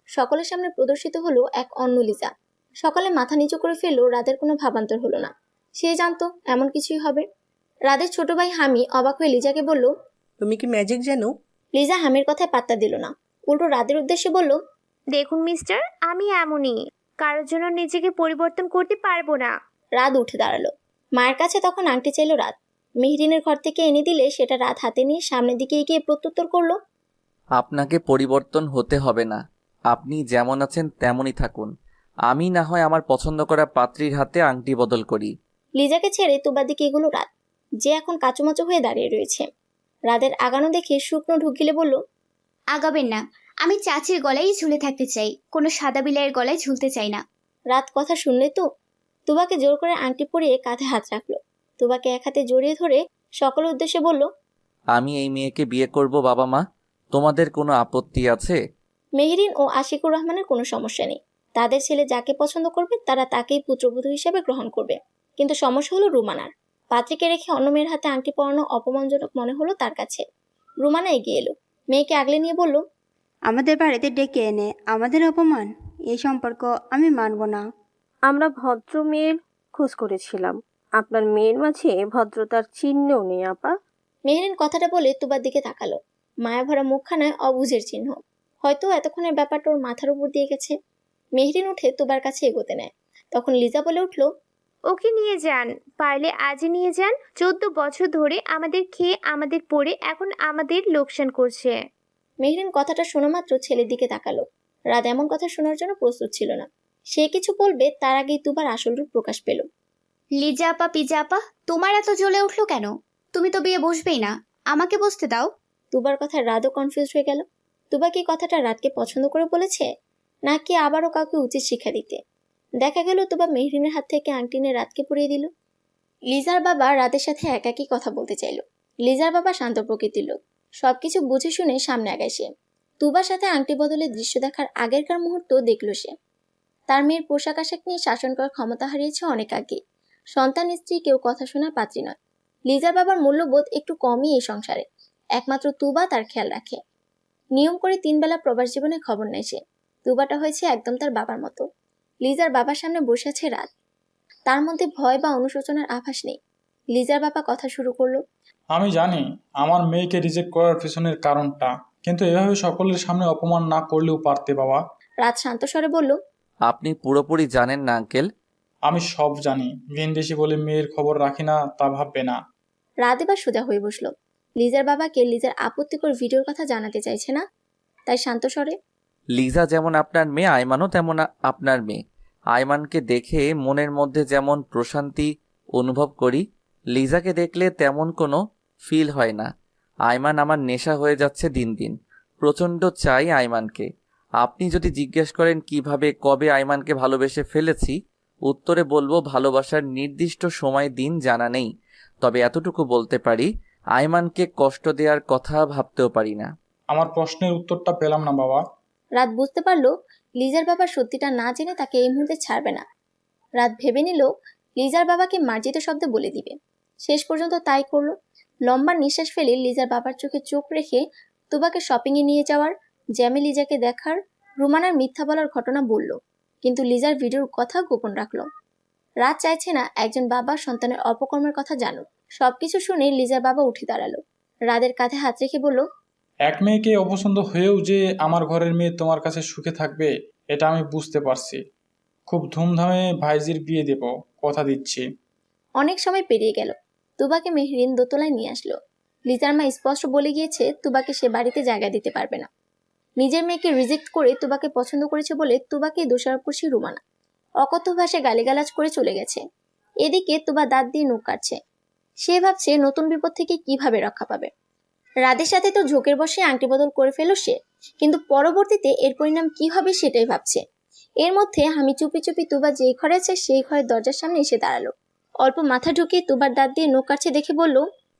সকলের সামনে প্রদর্শিত হলো এক অন্য লিজা। সকালে মাথা নিচু করে ফেললো। রাদের কোনো ভাবান্তর হলো না। সে জানতো এমন কিছুই হবে। রাদের ছোট ভাই হামি অবাক হয়ে লিজাকে বলল, তুমি কি ম্যাজিক জানো? লিজা হামির কথায় পাত্তা দিল না। উল্টো রাদের উদ্দেশ্যে বলল, দেখুন মিস্টার, আমি এমনই, কারোর জন্য নিজেকে পরিবর্তন করতে পারবো না। রাত উঠে দাঁড়ালো। মায়ের কাছে তখন আংটি চাইল রাত। মেহরিনের ঘর থেকে এনে দিলে সেটা রাত হাতে নিয়ে সামনের দিকে এগিয়ে প্রত্যুত্তর করলো, আপনাকে পরিবর্তন হতে হবে না, আপনি যেমন আছেন তেমনই থাকুন। আমি না হয় আমার পছন্দ করা পাত্রীর হাতে আংটি বদল করি। লিজাকে ছেড়ে তুবার দিকে এগুলো রাত, যে এখন কাচুমাচু হয়ে দাঁড়িয়ে রয়েছে। রাদের আগানো দেখে শুকনো ঢুক গিলে বলল, আগাবেন না, আমি চাচির গলায় ঝুলে থাকতে চাই, কোনো সাদা বিলাইয়ের গলায় ঝুলতে চাই না। রাত কথা শুনলে তো। তুবাকে জোর করে আংটি পরিয়ে কাঁধে হাত রাখলো। তুবাকে এক হাতে জড়িয়ে ধরে সকলের উদ্দেশ্যে বলল, আমি এই মেয়েকে বিয়ে করব বাবা মা, তোমাদের কোনো আপত্তি আছে? মেহরিন ও আশিকুর রহমানের কোনো সমস্যা নেই। তাদের ছেলে যাকে পছন্দ করবে তারা তাকেই পুত্রবধূ হিসেবে গ্রহণ করবে। কিন্তু সমস্যা হলো রুমানার। পাত্রীকে রেখে অন্য মেয়ের হাতে আংটি পরানো অপমানজনক মনে হলো তার কাছে। রুমানা এগিয়ে এলো। মেয়েকে আগলে নিয়ে বলল, আমাদের বাড়িতে ডেকে এনে আমাদের অপমান, এই সম্পর্ক আমি মানব না। আমরা ভদ্র মেয়ের খোঁজ করেছিলাম, আপনার মেয়ের মাঝে ভদ্রতার চিহ্নও নেই আপা। মেহরিন কথাটা বলে তুবার দিকে তাকালো। মায়াভরা মুখখানায় অবুঝের চিহ্ন। হয়তো এতক্ষণের ব্যাপারটা ওর মাথার উপর দিয়ে গেছে। মেহরিন উঠে তুবার কাছে এগোতে নেয়। তখন লিজা বলে উঠল, ওকে নিয়ে যান, পারলে আজই নিয়ে যান। 14 বছর ধরে আমাদের খেয়ে আমাদের পরে এখন আমাদের লোকসান করছে। মেহরিন কথাটা শোনা মাত্র ছেলের দিকে তাকালো। রাত এমন কথা শোনার জন্য প্রস্তুত ছিল না। সে কিছু বলবে তার আগেই তুবার আসল রূপ প্রকাশ পেল। লিজা আপা পিজা আপা, তোমার এত জ্বলে উঠলো কেন? তুমি তো বিয়ে বসবেই না, আমাকে বসতে দাও। তুবার কথা রাতও কনফিউজ হয়ে গেল। তুবা কি কথাটা রাতকে পছন্দ করে বলেছে, নাকি আবারও কাউকে উচিত শিক্ষা দিতে? দেখা গেল তুবা মেহরিনের হাত থেকে আংটি নিয়ে রাতকে পরিয়ে দিল। লিজার বাবা রাতের সাথে একাকী কথা বলতে চাইল। লিজার বাবা শান্ত প্রকৃতির লোক, সবকিছু বুঝে শুনে সামনে আগায় সে। তুবার সাথে আংটি বদলের দৃশ্য দেখার আগেরকার মুহূর্ত দেখল সে। তার মেয়ের পোশাক আশাক নিয়ে শাসন করার ক্ষমতা হারিয়েছে অনেক আগে। সন্তান স্ত্রী কেউ কথা শোনার পাত্রী নয়। লিজার বাবার মূল্যবোধ একটু কমই এই সংসারে। একমাত্র তুবা তার খেয়াল রাখে। নিয়ম করে 3 বেলা প্রবাস জীবনে খবর নেয় সে। তুবাটা হয়েছে একদম তার বাবার মতো। লিজার বাবার সামনে বসে আছে রাত। তার মধ্যে ভয় বা অনুশোচনার আভাস নেই। লিজার বাবা কথা শুরু করলো। আমি জানি আমার মেয়েকে রিজেক্ট করার পেছনের কারণটা, কিন্তু এভাবে সকলের সামনে অপমান না করলেও পারতে বাবা। রাত শান্ত স্বরে বলল, আপনি পুরোপুরি জানেন না আঙ্কেল। আমি সব জানি, ভিনদেশি বলে মেয়ের খবর রাখি না তা ভাববে না। রাত এবার সোজা হয়ে বসলো। লিজার বাবাকে লিজার আপত্তিকর ভিডিওর কথা জানাতে চাইছে না, তাই শান্ত স্বরে, লিজা যেমন আপনার মেয়ে, আয়মানও তেমন আপনার মেয়ে। আয়মানকে দেখে মনের মধ্যে যেমন প্রশান্তি অনুভব করি, লিজাকে দেখলে তেমন কোনো ফিল হয় না। আয়মান আমার নেশা হয়ে যাচ্ছে দিন দিন। প্রচণ্ড চাই আয়মানকে। আপনি যদি জিজ্ঞেস করেন কিভাবে কবে আয়মানকে ভালোবেসে ফেলেছি, উত্তরে বলবো ভালোবাসার নির্দিষ্ট সময় দিন জানা নেই। তবে এতটুকু বলতে পারি, আয়মানকে কষ্ট দেওয়ার কথা ভাবতেও পারি না। আমার প্রশ্নের উত্তরটা পেলাম না বাবা। রাত বুঝতে পারলো লিজার বাবা সত্যিটা না জেনে তাকে এই মুহূর্তে ছাড়বে না। রাত ভেবে নিল লিজার বাবাকে মার্জিত শব্দে বলে দিবে। শেষ পর্যন্ত তাই করলো। লম্বা নিঃশ্বাস ফেলে লিজার বাবার চোখে চোখ রেখে তুবাকে শপিংয়ে নিয়ে যাওয়ার, জ্যামে লিজাকে দেখার, রুমানার মিথ্যা বলার ঘটনা বলল, কিন্তু লিজার ভিডিওর কথা গোপন রাখলো। রাত চাইছে না একজন বাবা সন্তানের অপকর্মের কথা জানুক। সবকিছু শুনে লিজার বাবা উঠে দাঁড়ালো। রাদের কাঁধে হাত রেখে বলল, এক মেয়েকে অপছন্দ হয়েও যে আমার ঘরের মেয়ে তোমার কাছে সুখে থাকবে, এটা আমি বুঝতে পারছি। খুব ধুমধামে ভাইজির বিয়ে দেব, কথা দিচ্ছি। অনেক সময় পেরিয়ে গেল। তুবাকে মেহরিন দোতলায় নিয়ে আসলো। লিজার মা স্পষ্ট বলে গিয়েছে তুবাকে সে বাড়িতে জায়গা দিতে পারবে না। নিজের মেয়েকে রিজেক্ট করে তুবাকে পছন্দ করেছে বলে তুবাকে দোষারোপ করছে রুমানা। অকথ্য ভাষায় গালিগালাজ করে চলে গেছে। এদিকে তুবা দাঁত দিয়ে নখ কাটছে। সে ভাবছে নতুন বিপদ থেকে কিভাবে রক্ষা পাবে। রাদের সাথে তো ঝোঁকের বসে আংটি বদল করে ফেলো সে, কিন্তু পরবর্তীতে এর পরিণাম কি হবে সেটাই ভাবছে। এর মধ্যে আমি চুপি চুপি তুবা যেই ঘরে আছে সেই ঘরের দরজার সামনে এসে দাঁড়ালো। অল্প মাথা ঢুকিয়ে তুবার দাঁত দিয়ে নখ কাটছে দেখে বলল,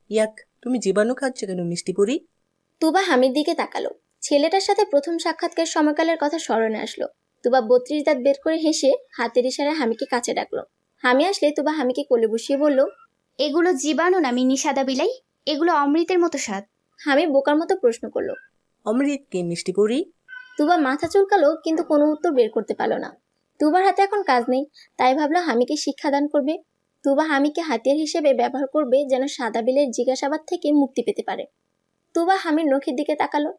ইয়াক, তুমি জীবাণু খাচ্ছ কেন মিষ্টি পুরি? তুবা হামির দিকে তাকালো। ছেলেটার সাথে প্রথম সাক্ষাৎকার সময়কালের কথা স্মরণে আসলো। তুবা 32 দাঁত বের করে হেসে হাতের ইশারায় হামিকে কাছে ডাকলো। হামি আসলে তুবা হামিকে কোলে বসিয়ে বলল, এগুলো জীবাণু না মিনি সাদা বিলাই, এগুলো অমৃতের মতো স্বাদ। হামি বোকার মতো প্রশ্ন করলো। অমৃত কি মিষ্টি পুরি? তুবা মাথা চুলকালো, কিন্তু কোনো উত্তর বের করতে পারলো না। তুবার হাতে এখন কাজ নেই, তাই ভাবলো হামিকে শিক্ষাদান করবে। তুবা হামিকে হাতিয়ার হিসেবে ব্যবহার করবে, যেন সাদা বিলের জিজ্ঞাসাবাদ থেকে মুক্তি পেতে পারে। তুবা হামির নখের দিকে তাকালো।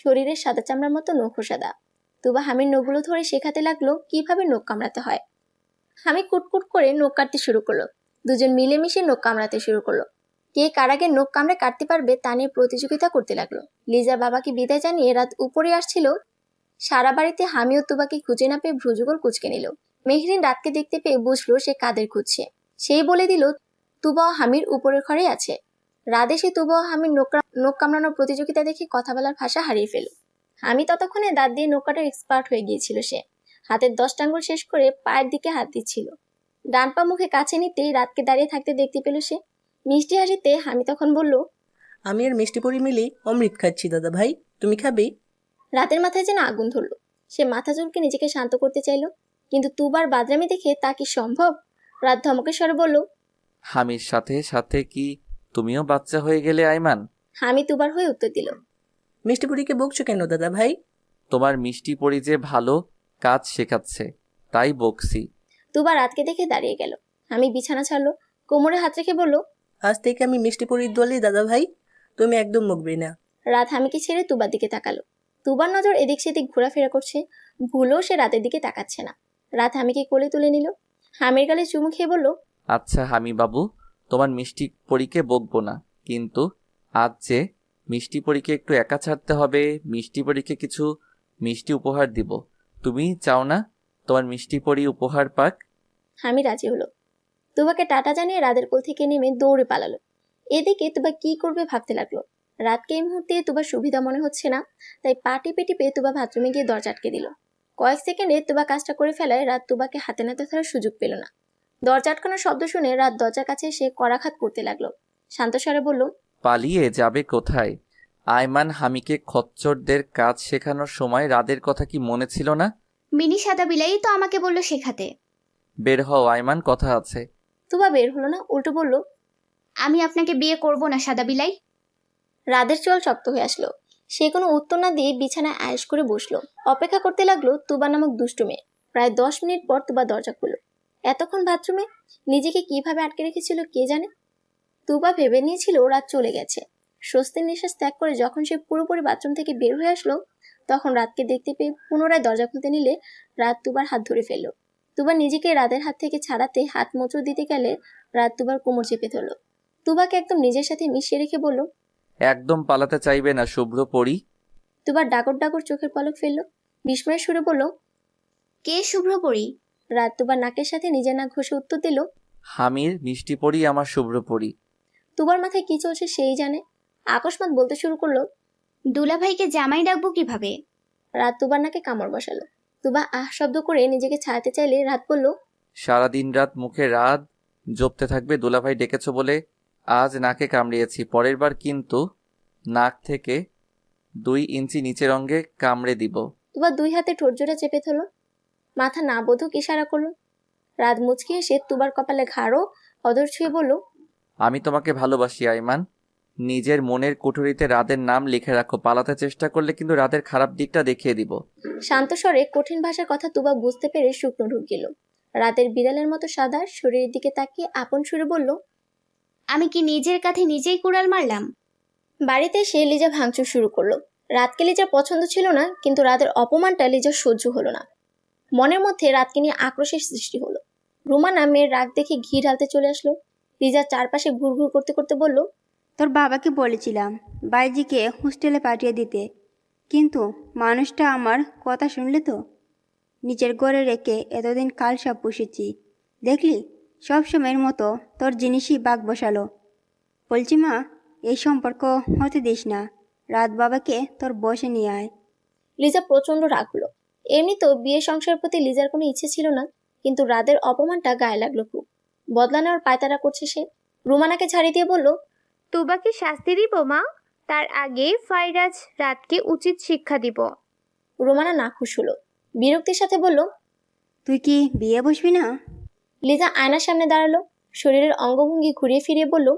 শরীরের সাদা চামড়ার মতো নখও সাদা। তুবা হামির নখগুলো ধরে শেখাতে লাগলো কিভাবে নখ কামড়াতে হয়। হামি কুটকুট করে নখ কাটতে শুরু করলো। দুজন মিলেমিশে নখ কামড়াতে শুরু করলো। কে কার আগে নখ কামড়ে কাটতে পারবে তা নিয়ে প্রতিযোগিতা করতে লাগলো। লিজা বাবাকে বিদায় জানিয়ে রাত উপরে আসছিল। সারা বাড়িতে হামি ও তুবাকে খুঁজে না পেয়ে ভ্রুযুগল কুঁচকে নিল। মেহরিন রাতকে দেখতে পেয়ে বুঝলো সে কাদের খুঁজছে। সেই বলে দিল তুবা ও হামির উপরের ঘরে আছে। রাত এসে তুবা ও হামির নখ কামড়ানোর প্রতিযোগিতা দেখে কথা বলার ভাষা হারিয়ে ফেল। হামি ততক্ষণে দাঁত দিয়ে নখ কাটার এক্সপার্ট হয়ে গিয়েছিল। সে হাতের 10টা আঙ্গুল শেষ করে পায়ের দিকে হাত দিচ্ছিল। ডান পা মুখে কাছে নিতেই রাতকে দাঁড়িয়ে থাকতে দেখতে পেল সে। মিষ্টি হাসিতে হামি তখন বলল, আমি আর মিষ্টি পুরি মিলে অমৃত খাচ্ছি দাদা ভাই, তুমি খাবে? রাতের মাথায় যেন আগুন ধরলো। সে মাথা চুলকে নিজেকে শান্ত করতে চাইল, কিন্তু তুবার বাদরামি দেখে তা কি সম্ভব। রাত ধমকের স্বরে বলল, হামির সাথে সাথে কি তুমিও বাচ্চা হয়ে গেলে আয়মান? হামি তুবার হয়ে উত্তর দিল, মিষ্টি পুরিকে বকছো কেন দাদা ভাই? তোমার মিষ্টি পরি যে ভালো কাজ শেখাচ্ছে, তাই বকছি। তুবা রাতকে দেখে দাঁড়িয়ে গেল। হামি বিছানা ছাড়লো, কোমরে হাত রেখে বলল, আজ থেকে আমি মিষ্টি পুরির দলে দাদা ভাই, তুমি একদম বকবে না। রাত হামিকে ছেড়ে তুবার দিকে তাকালো। তুবার নজর এদিক সেদিক ঘোরাফেরা করছে, ভুলেও সে রাতের দিকে তাকাচ্ছে না। রাত হামিকে কোলে তুলে নিল। হামির গালে চুমু খেয়ে বলল, আচ্ছা হামি বাবু, তোমার মিষ্টি পরীকে বকবো না, কিন্তু আজ যে মিষ্টি পরীকে একটু একা ছাড়তে হবে। মিষ্টি পরীকে কিছু মিষ্টি উপহার দিব। তুমি চাও না তোমার মিষ্টি পরী উপহার পাক? হামি রাজি হলো। তুবাকে টাটা জানিয়ে রাদের কোল থেকে নেমে দৌড়ে পালালো। এদিকে তুবা কি করবে ভাবতে লাগলো। রাতকে এই মুহূর্তে তুবার সুবিধা মনে হচ্ছে না, তাই পা টিপে টিপে তুবা বাথরুমে গিয়ে দরজা আটকে দিল। কয়েক সেকেন্ডে তুবা কাজটা করে ফেলায় রাত তুবাকে হাতে নাতে ধরার সুযোগ পেল না। দরজা আটকানোর শব্দ শুনে রাত দরজার কাছে এসে করাঘাত করতে লাগলো। শান্তস্বরে বলল, পালিয়ে যাবে কোথায়? আয়মান হামিকে খচ্চরদের কাজ শেখানোর সময় রাদের কথা কি মনে ছিল না? মিনি সাদা বিলাই তো আমাকে বললো শেখাতে। বের হও আয়মান, কথা আছে। তুবা বের হলো না, উল্টো বলল, আমি আপনাকে বিয়ে করব না সাদা বিলাই। রাদের চোয়াল শক্ত হয়ে আসলো। সে কোনো উত্তর না দিয়ে বিছানায় আয়েশ করে বসলো। অপেক্ষা করতে লাগলো তুবা নামক দুষ্টু মেয়ে। প্রায় 10 মিনিট পর তুবা দরজা খুলল। এতক্ষণ বাথরুমে নিজেকে কিভাবে আটকে রেখেছিল কে জানে। তুবা ভেবে নিয়েছিল রাত চলে গেছে। স্বস্তির নিঃশ্বাস ত্যাগ করে যখন সে পুরোপুরি বাথরুম থেকে বের হয়ে আসলো, তখন রাতকে দেখতে পেয়ে পুনরায় দরজা খুলতে নিলে রাত তুবার হাত ধরে ফেললো। তুবা নিজেকে রাতের হাত থেকে ছাড়াতে হাত মোচড় দিতে গেলে রাত তুবার কোমর চেপে ধরলো। তুবাকে একদম নিজের সাথে মিশিয়ে রেখে বলল, একদম পালাতে চাইবে না শুভ্র পরি। তুবার ডাগর ডাগর চোখের পলক ফেললো। বিস্ময়ের সুরে বলল, কে শুভ্র পরি? রাত তুবার নাকের সাথে নিজের নাক ঘষে উত্তর দিল, হামির মিষ্টি পরি আমার শুভ্র পরি। তুবার মাথায় কি চলছে সেই জানে। আকস্মাৎ বলতে শুরু করলো, দুলাভাইকে জামাই ডাকবো কিভাবে? রাত তুবার নাকে কামড় বসালো। তুবা আহ শব্দ করে নিজেকে ছাড়াতে চাইলে রাত বলল, সারাদিন রাত মুখে রাত জপতে থাকবে দুলাভাই ডেকেছো বলে আজ নাকে কামড়িয়েছি, পরের বার কিন্তু নাক থেকে 2 ইঞ্চি নিচের অঙ্গে কামড়ে দিব। তুবা 2 হাতে ঠোঁট জোড়া চেপে ধরল। মাথা না বোধক ইশারা করলো। রাত মুচকি এসে তুবার কপালে ঘাড়ও অদর ছুঁয়ে বলল, আমি তোমাকে ভালোবাসি আইমান। নিজের মনের কুঠুরিতে রাদের নাম লিখে রাখো, পালাতে চেষ্টা করলে কিন্তু রাদের খারাপ দিকটা দেখিয়ে দিব। শান্ত স্বরে কঠিন ভাষার কথা তুবা বুঝতে পেরে শুকনো ঢুক গেল। রাতের বিড়ালের মতো সাদা শরীরের দিকে তাকিয়ে আপন সুরে বলল, আমি কি নিজের কাঁধে নিজেই কুড়াল মারলাম? বাড়িতে সে লিজা ভাঙচুর শুরু করলো। রাতকে লিজার পছন্দ ছিল না, কিন্তু রাতের অপমানটা লিজার সহ্য হলো না। মনের মধ্যে রাতকে নিয়ে আক্রোশের সৃষ্টি হলো। রুমানা মেয়ের রাগ দেখে ঘি ঢালতে চলে আসলো। লিজার চারপাশে ঘুরঘুর করতে করতে বলল, তোর বাবাকে বলেছিলাম বাইজিকে হোস্টেলে পাঠিয়ে দিতে, কিন্তু মানুষটা আমার কথা শুনলে তো। নিজের ঘরে রেখে এতদিন কাল সব পুষেছি, দেখলি সব সময়ের মতো তোর জিনিসই বাগ বসালো। বলছি মা, এই সম্পর্ক হতে দিস না। রাত বাবাকে তোর বসে নিয়ে আয়। লিজা প্রচন্ড রাগ হলো। এমনিতেও বিয়ে সংসারের প্রতি লিজার কোনো ইচ্ছে ছিল না, কিন্তু রাদের অপমানটা গায়ে লাগলো খুব। বদলা নেওয়ার পায়তারা করছে সে। রুমানাকে ছাড়িয়ে দিয়ে বলল, তুবাকে শাস্তি দিব মা, তার আগে ফাইরাজ রাতকে উচিত শিক্ষা দিব। রুমানা নাখুশ হলো। বিরক্তির সাথে বলল, তুই কি বিয়ে বসবি না? লিজা আয়নার সামনে দাঁড়ালো। শরীরের অঙ্গভঙ্গি ঘুরিয়ে ফিরিয়ে বলল,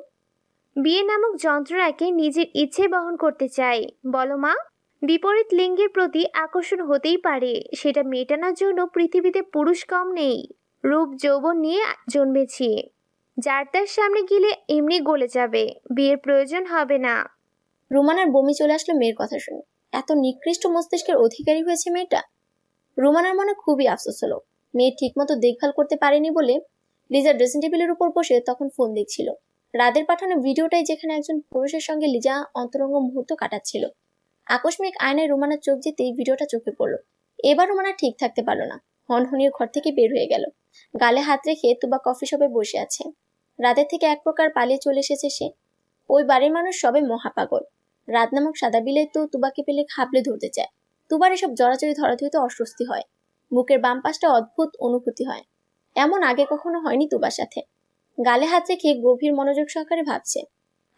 বিয়ে নামক যন্ত্রণাকে নিজের ইচ্ছে বহন করতে চাই। বলো মা, বিপরীত লিঙ্গের প্রতি আকর্ষণ হতেই পারে, সেটা মেটানোর জন্য পৃথিবীতে পুরুষ কম নেই। রূপ যৌবন নিয়ে জন্মেছি, যার তার সামনে গেলে এমনি গলে যাবে, বিয়ের প্রয়োজন হবে না। রুমানার বমি চলে আসলো মেয়ের কথা শুনে। এত নিকৃষ্ট মস্তিষ্কের অধিকারী হয়েছে মেয়েটা। রুমানার মনে খুবই আফসোস হলো। মেয়ে ঠিকমতো দেখভাল করতে পারেনি বলে লিজা ড্রেসিং টেবিলের উপর বসে তখন ফোন দেখছিল। রাদের পাঠানো ভিডিওটাই যেখানে একজন পুরুষের সঙ্গে লিজা অন্তরঙ্গ মুহূর্ত কাটাচ্ছিল। আকস্মিক আয়নায় রুমানার চোখ যেতেই ভিডিওটা চোখে পড়লো। এবার রুমানা ঠিক থাকতে পারলো না, হনহনিয়ে ঘর থেকে বের হয়ে গেল। গালে হাত রেখে তুবা কফি শপে বসে আছে। রাতের থেকে এক প্রকার পালিয়ে চলে এসেছে সে। ওই বাড়ির মানুষ সবে মহাপাগল। রাত নামক সাদা বিলাই তো তুবাকে পেলে খাবলে ধরতে চায়। তুবার এসব জড়াজড়ি ধরাধরিতে অস্বস্তি হয়। বুকের বাম পাশটা অদ্ভুত অনুভূতি হয়, এমন আগে কখনো হয়নি তুবার সাথে। গালে হাত রেখে গভীর মনোযোগ সহকারে ভাবছে।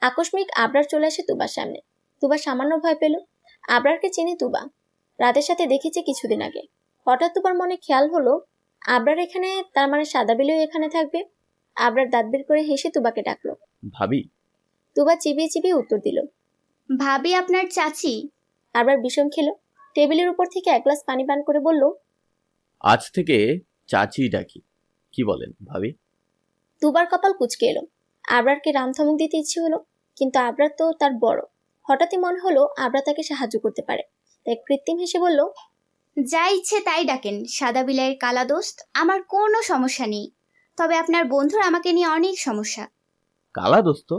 আকস্মিক আবরার চলে আসে তুবার সামনে। তুবা সামান্য ভয় পেল। আবরারকে চেনে তুবা, রাতের সাথে দেখেছে কিছুদিন আগে। হঠাৎ তুবার মনে খেয়াল হলো আবরার এখানে, তার মানে সাদা বিলাই এখানে থাকবে। আবরার দাঁত বের করে হেসে তুবাকে ডাকলো। ভাবি। তুবা চিবিয়ে চিবিয়ে উত্তর দিল, ভাবি আপনার চাচি। আবরার বিষম খেলো। টেবিলের উপর থেকে এক গ্লাস পানি পান করে বলল, আজ থেকে চাচি ডাকি, কি বলেন ভাবি? তুবার কপাল কুঁচকে এলো। আবরারকে রামধমক দিতে ইচ্ছে হলো, কিন্তু আবরার তো তার বড়। হঠাৎই মনে হলো আবরার তাকে সাহায্য করতে পারে, তাই কৃত্রিম হেসে বলল, যা ইচ্ছে তাই ডাকেন সাদা বিলাইয়ের কালা দোস্ত, আমার কোনো সমস্যা নেই। তবে আপনার বন্ধুর আমাকে নিয়ে অনেক সমস্যা। কালা দোস্ত?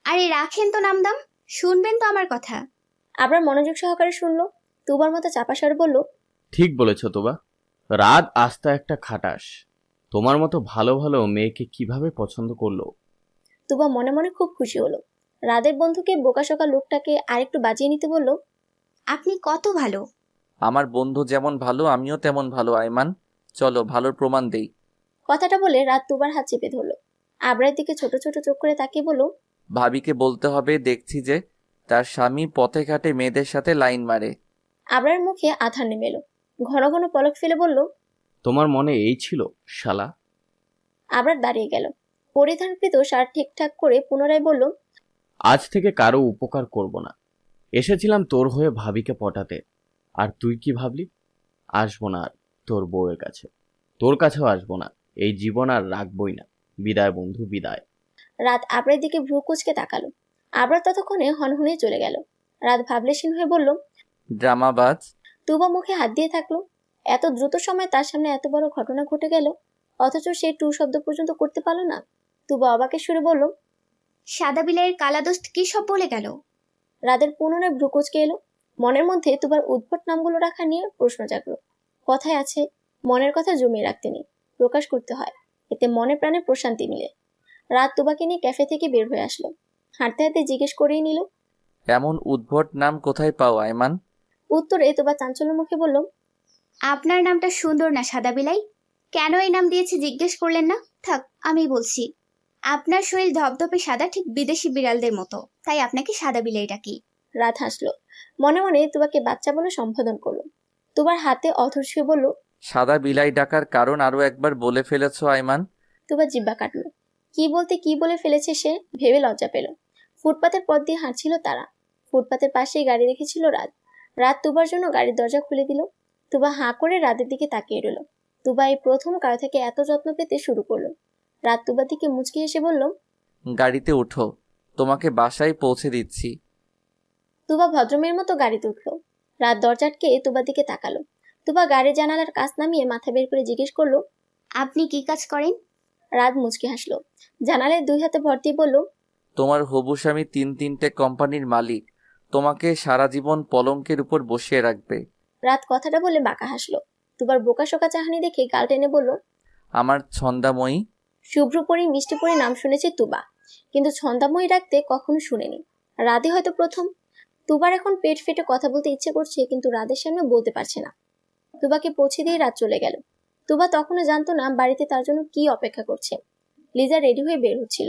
আরে রাখেন তো নামদাম, শুনবেন তো আমার কথা। আবরার মনোযোগ সহকারে শুনলো। তুবার মতো চাপা স্বরে বলল, ঠিক বলেছ তোবা, রাত আস্তা একটা খাটাস। তোমার মতো ভালো ভালো মেয়েকে কিভাবে পছন্দ করলো? তুবা মনে মনে খুব খুশি হলো। রাদের বন্ধুকে বোকাশোকা লোকটাকে আরেকটু বাজিয়ে নিতে বলল। আপনি কত ভালো। আমার বন্ধু যেমন ভালো আমিও তেমন ভালো আইমান। চলো ভালোর প্রমাণ দেই। কথাটা বলে রাত তুবার হাত চেপে ধরলো। আবরার দিকে ছোট ছোট চোখ করে তাকিয়ে বলল। ভাবিকে বলতে হবে, দেখছি যে তার স্বামী পথে ঘাটে মেয়েদের সাথে লাইন মারে। আবরার মুখে আধার নেমে এলো। ঘন ঘন পলক ফেলে বলল। তোমার মনে এই ছিল শালা? আবরার দাঁড়িয়ে গেল। পরিধানকৃত শার্ট ঠিকঠাক করে পুনরায় বলল। আজ থেকে কারো উপকার করব না। এসেছিলাম তোর হয়ে ভাবিকে পটাতে। আর তুই কি ভাবলি? আসবো না আর তোর বউয়ের কাছে। তোর কাছেও আসবো না। এই জীবন আর রাখবই না। বিদায় বন্ধু, বিদায়। রাত আবরার দিকে ভ্রু কুচকে তাকালো। আবরার ততক্ষণে হনহনিয়ে চলে গেল। রাত ভাবলেশীন হয়ে বলল। ড্রামাবাজ। তুবা মুখে হাত দিয়ে থাকলো। এত দ্রুত সময় তার সামনে এত বড় ঘটনা ঘটে গেল, অথচ সে টু শব্দ পর্যন্ত করতে পারলো না। তুবা অবাকের সুরে বলল। সাদা বিলাইয়ের কালাদোস্ত কি সব বলে গেল? রাদের পুনরায় ভ্রু কুচকে এলো। মনের মধ্যে তুবার উদ্ভট নামগুলো রাখা নিয়ে প্রশ্ন জাগলো। কথায় আছে, মনের কথা জমিয়ে রাখতে নেই, প্রকাশ করতে হয়, এতে মনে প্রাণে প্রশান্তি মিলে। রাত তুবাকে নিয়ে ক্যাফে থেকে বের হয়ে আসলো। হাঁটতে হাঁটতে জিজ্ঞেস করেই নিল। এমন উদ্ভট নাম কোথায় পাও আইমান? উত্তরে তুবা চাঞ্চল্য মুখে বলল। আপনার নামটা সুন্দর না সাদা বিলাই? কেন এই নাম দিয়েছে জিজ্ঞেস করলেন না? থাক, আমি বলছি। আপনার শরীর ধপধপে সাদা, ঠিক বিদেশি বিড়ালদের মতো, তাই আপনাকে সাদা বিলাই ডাকি। রাত হাসলো। মনে মনে তুবাকে বাচ্চা বলে সম্বোধন করলো। তুবার হাতে অধর ছুঁয়ে বলল। সাদা বিলাই ডাকার কারণ আরো একবার বলে ফেলেছো আইমান। তুবা জিব্বা কাটলো। কি বলতে কি বলে ফেলেছে সে ভেবে লজ্জা পেল। ফুটপাতের পথ দিয়ে হাঁটছিল তারা। ফুটপাতের পাশেই গাড়ি রেখেছিল রাত। রাত তুবার জন্য গাড়ির দরজা খুলে দিল। তুবা হাঁ করে রাতের দিকে তাকিয়ে রইল। তুবা এই প্রথম কারো থেকে এত যত্ন পেতে শুরু করলো। রাত তুবার দিকে মুচকি হেসে বলল। গাড়িতে উঠো, তোমাকে বাসায় পৌঁছে দিচ্ছি। তুবা ভদ্রমের মতো গাড়িতে উঠলো। রাত দরজা আটকে তুবার দিকে তাকালো। তুবা গাড়ির জানালার কাজ নামিয়ে মাথা বের করে জিজ্ঞেস করলো। আপনি কি কাজ করেন? রাত মুচকি হাসলো। জানালায় দুই হাতে ভর দিয়ে বলল। তোমার হবু স্বামী 3-3টে কোম্পানির মালিক, তোমাকে সারা জীবন পলঙ্কের উপর বসিয়ে রাখবে। রাত কথাটা বলে বাঁকা হাসলো। তুবার বোকাশোকা চাহানি দেখে গাল টেনে বলল। আমার ছন্দাময়ী। শুভ্রপরী মিষ্টিপরী নাম শুনেছে তুবা, কিন্তু ছন্দাময়ী রাখতে কখনো শুনেনি। রাতে হয়তো প্রথম। তুবার এখন পেট ফেটে কথা বলতে ইচ্ছে করছে, কিন্তু রাদের সামনে বলতে পারছে না। তুবাকে পৌঁছে দিয়ে রাত চলে গেল। তুবা তখনও জানতো না বাড়িতে তার জন্য কি অপেক্ষা করছে। লিজা রেডি হয়ে বের হচ্ছিল।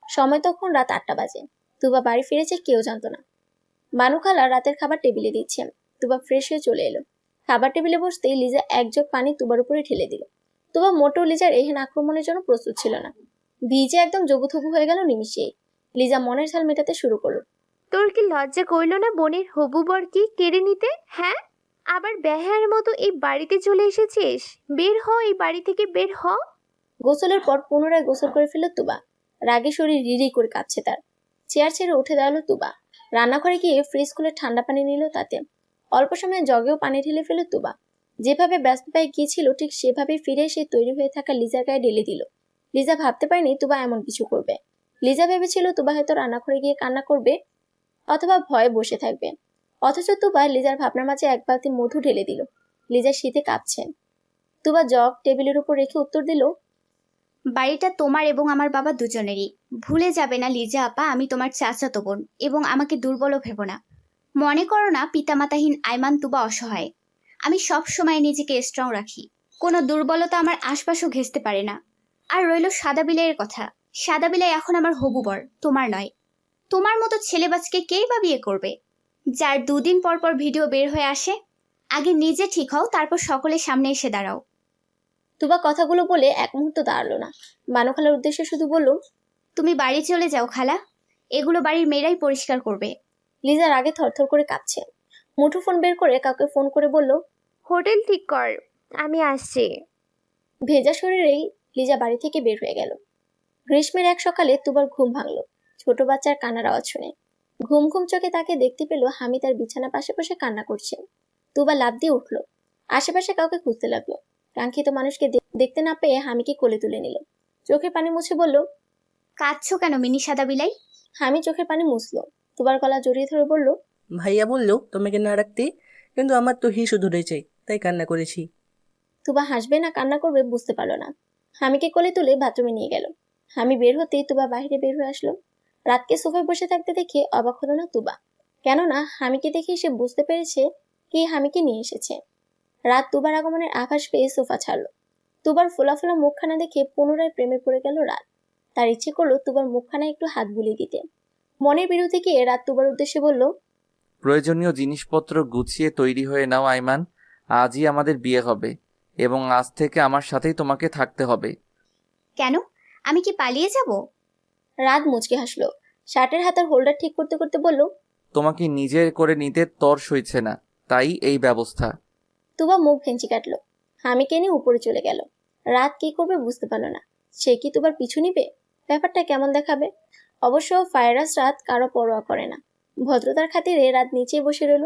সময় তখন রাত 8টা বাজে। তুবা বাড়ি ফিরেছে কেউ জানতো না। মানুখালা রাতের খাবার টেবিলে দিচ্ছে। তুবা ফ্রেশ হয়ে চলে এলো। খাবার টেবিলে বসতেই লিজা এক জগ পানি তুবার উপরে ঢেলে দিল। তুবা মোটেও লিজার এহেন আক্রমণের জন্য প্রস্তুত ছিল না। ভিজে একদম জবুথবু হয়ে গেল নিমিষেই। লিজা মনের ঝাল মেটাতে শুরু করলো। তোর কি লজ্জা করল না বোনের হবু বরকে কেড়ে নিতে? হ্যাঁ, আবার বেহার মতো এই বাড়িতে চলে এসেছিস। বের হ, এই বাড়ি থেকে বের হ। গোসলের পর পুনরায় গোসল করে ফেলল তুবা। রাগে শরীর রিরি করে কাঁপছে তার। চেয়ার ছেড়ে উঠে দাঁড়ালো তুবা। রান্নাঘরে গিয়ে ফ্রিজ খুলে ঠান্ডা পানি নিল তাতে। অল্প সময়ে জগেও পানি ঢেলে ফেলল তুবা। যেভাবে ব্যস্ত পায়ে গিয়েছিল ঠিক সেভাবেই ফিরে এসে তৈরি হয়ে থাকা লিজার গায়ে ঢেলে দিল। লিজা ভাবতে পারেনি তুবা এমন কিছু করবে। লিজা ভেবেছিল তুবা হয়তো রান্নাঘরে গিয়ে কান্না করবে অথবা ভয়ে বসে থাকবে। অথচ তুবা লিজার ভাবনার মাঝে এক বালতি মধু ঢেলে দিল। লিজা শীতে কাঁপছেন। তুবা জগ টেবিলের উপর রেখে উত্তর দিল। বাড়িটা তোমার এবং আমার বাবা দুজনেরই। ভুলে যাবে না লিজা আপা, আমি তোমার চাচাতো বোন, এবং আমাকে দুর্বলও ভেবো না। মনে করো না পিতামাতাহীন আইমান তুবা অসহায়। আমি সব সময় নিজেকে স্ট্রং রাখি। কোনো দুর্বলতা আমার আশপাশও ঘেঁষতে পারে না। আর রইল সাদা বিলাইয়ের কথা। সাদা বিলাই এখন আমার হবু বর, তোমার নয়। তোমার মতো ছেলেবাজকে কেই বা বিয়ে করবে, যার 2 দিন পর পর ভিডিও বের হয়ে আসে? আগে নিজে ঠিক হও, তারপর সকলের সামনে এসে দাঁড়াও। তুবা কথাগুলো বলে এক মুহূর্ত দাঁড়ালো না। মানুখালার উদ্দেশ্যে শুধু বলল। তুমি বাড়ি চলে যাও খালা, এগুলো বাড়ির মেয়েরাই পরিষ্কার করবে। লিজার আগে থরথর করে কাঁপছে। মুঠোফোন বের করে কাউকে ফোন করে বলল। হোটেল ঠিক কর, আমি আসছি। ভেজা শরীরেই লিজা বাড়ি থেকে বের হয়ে গেল। গ্রীষ্মের এক সকালে তুবার ঘুম ভাঙলো ছোট বাচ্চার কান্নার আওয়াজ শুনে। ঘুম ঘুম চোখে তাকে দেখতে পেল হামি তার বিছানা পাশে বসে কান্না করছে। তুবা লাফ দিয়ে উঠলো। আশেপাশে কাউকে খুঁজতে লাগলো। কাঙ্ক্ষিত মানুষকে দেখতে না পেয়ে হামিকে কোলে তুলে নিল। চোখের পানি মুছে বলল। কাঁদছো কেন মিনি সাদা বিলাই? হামি চোখের পানি মুছলো। তুবার গলা জড়িয়ে ধরে বলল। ভাইয়া বললো তোমাকে না রাখতে, কিন্তু আমার তো হিসু ধরেছে, তাই কান্না করেছি। তুবা হাসবে না কান্না করবে বুঝতে পারলো না। হামিকে কোলে তুলে বাথরুমে নিয়ে গেল। হামি বের হতেই তুবা বাইরে বের হয়ে আসলো। রাতকে সোফায় বসে থাকতে দেখে অবাক হলো না তুবা, কেননা হামিকে দেখে সে বুঝতে পেরেছে কি হামিকে নিয়ে এসেছে। রাত তুবার আগমনের আভাস পেয়ে সোফা ছাড়লো। তুবার ফোলা ফোলা মুখখানা দেখে পুনরায় প্রেমে পড়ে গেল রাত। তার ইচ্ছে করলো তুবার মুখখানা একটু হাত বুলিয়ে দিতে। মনের বিরুদ্ধে গিয়ে রাত তুবার উদ্দেশ্যে বলল, প্রয়োজনীয় জিনিসপত্র গুছিয়ে তৈরি হয়ে নাও আইমান, আজই আমাদের বিয়ে হবে এবং আজ থেকে আমার সাথেই তোমাকে থাকতে হবে। কেন, আমি কি পালিয়ে যাব? রাত মুচকে হাসলো। শার্টের হাতার হোল্ডার ঠিক করতে করতে বলল, তোমাকে নিজের করে নিতে তর সইছে না, তাই এই ব্যবস্থা। তুবা মুখ ভেঙচি কাটলো। হামিকে নিয়ে উপরে চলে গেল। রাত কি করবে বুঝতে পারলো না। সে কি তুবার পিছু নিবে? ব্যাপারটা কেমন দেখাবে? অবশ্য ফায়রাজ রাত কারো পরোয়া করে না। ভদ্রতার খাতিরে রাত নিচে বসে রইল।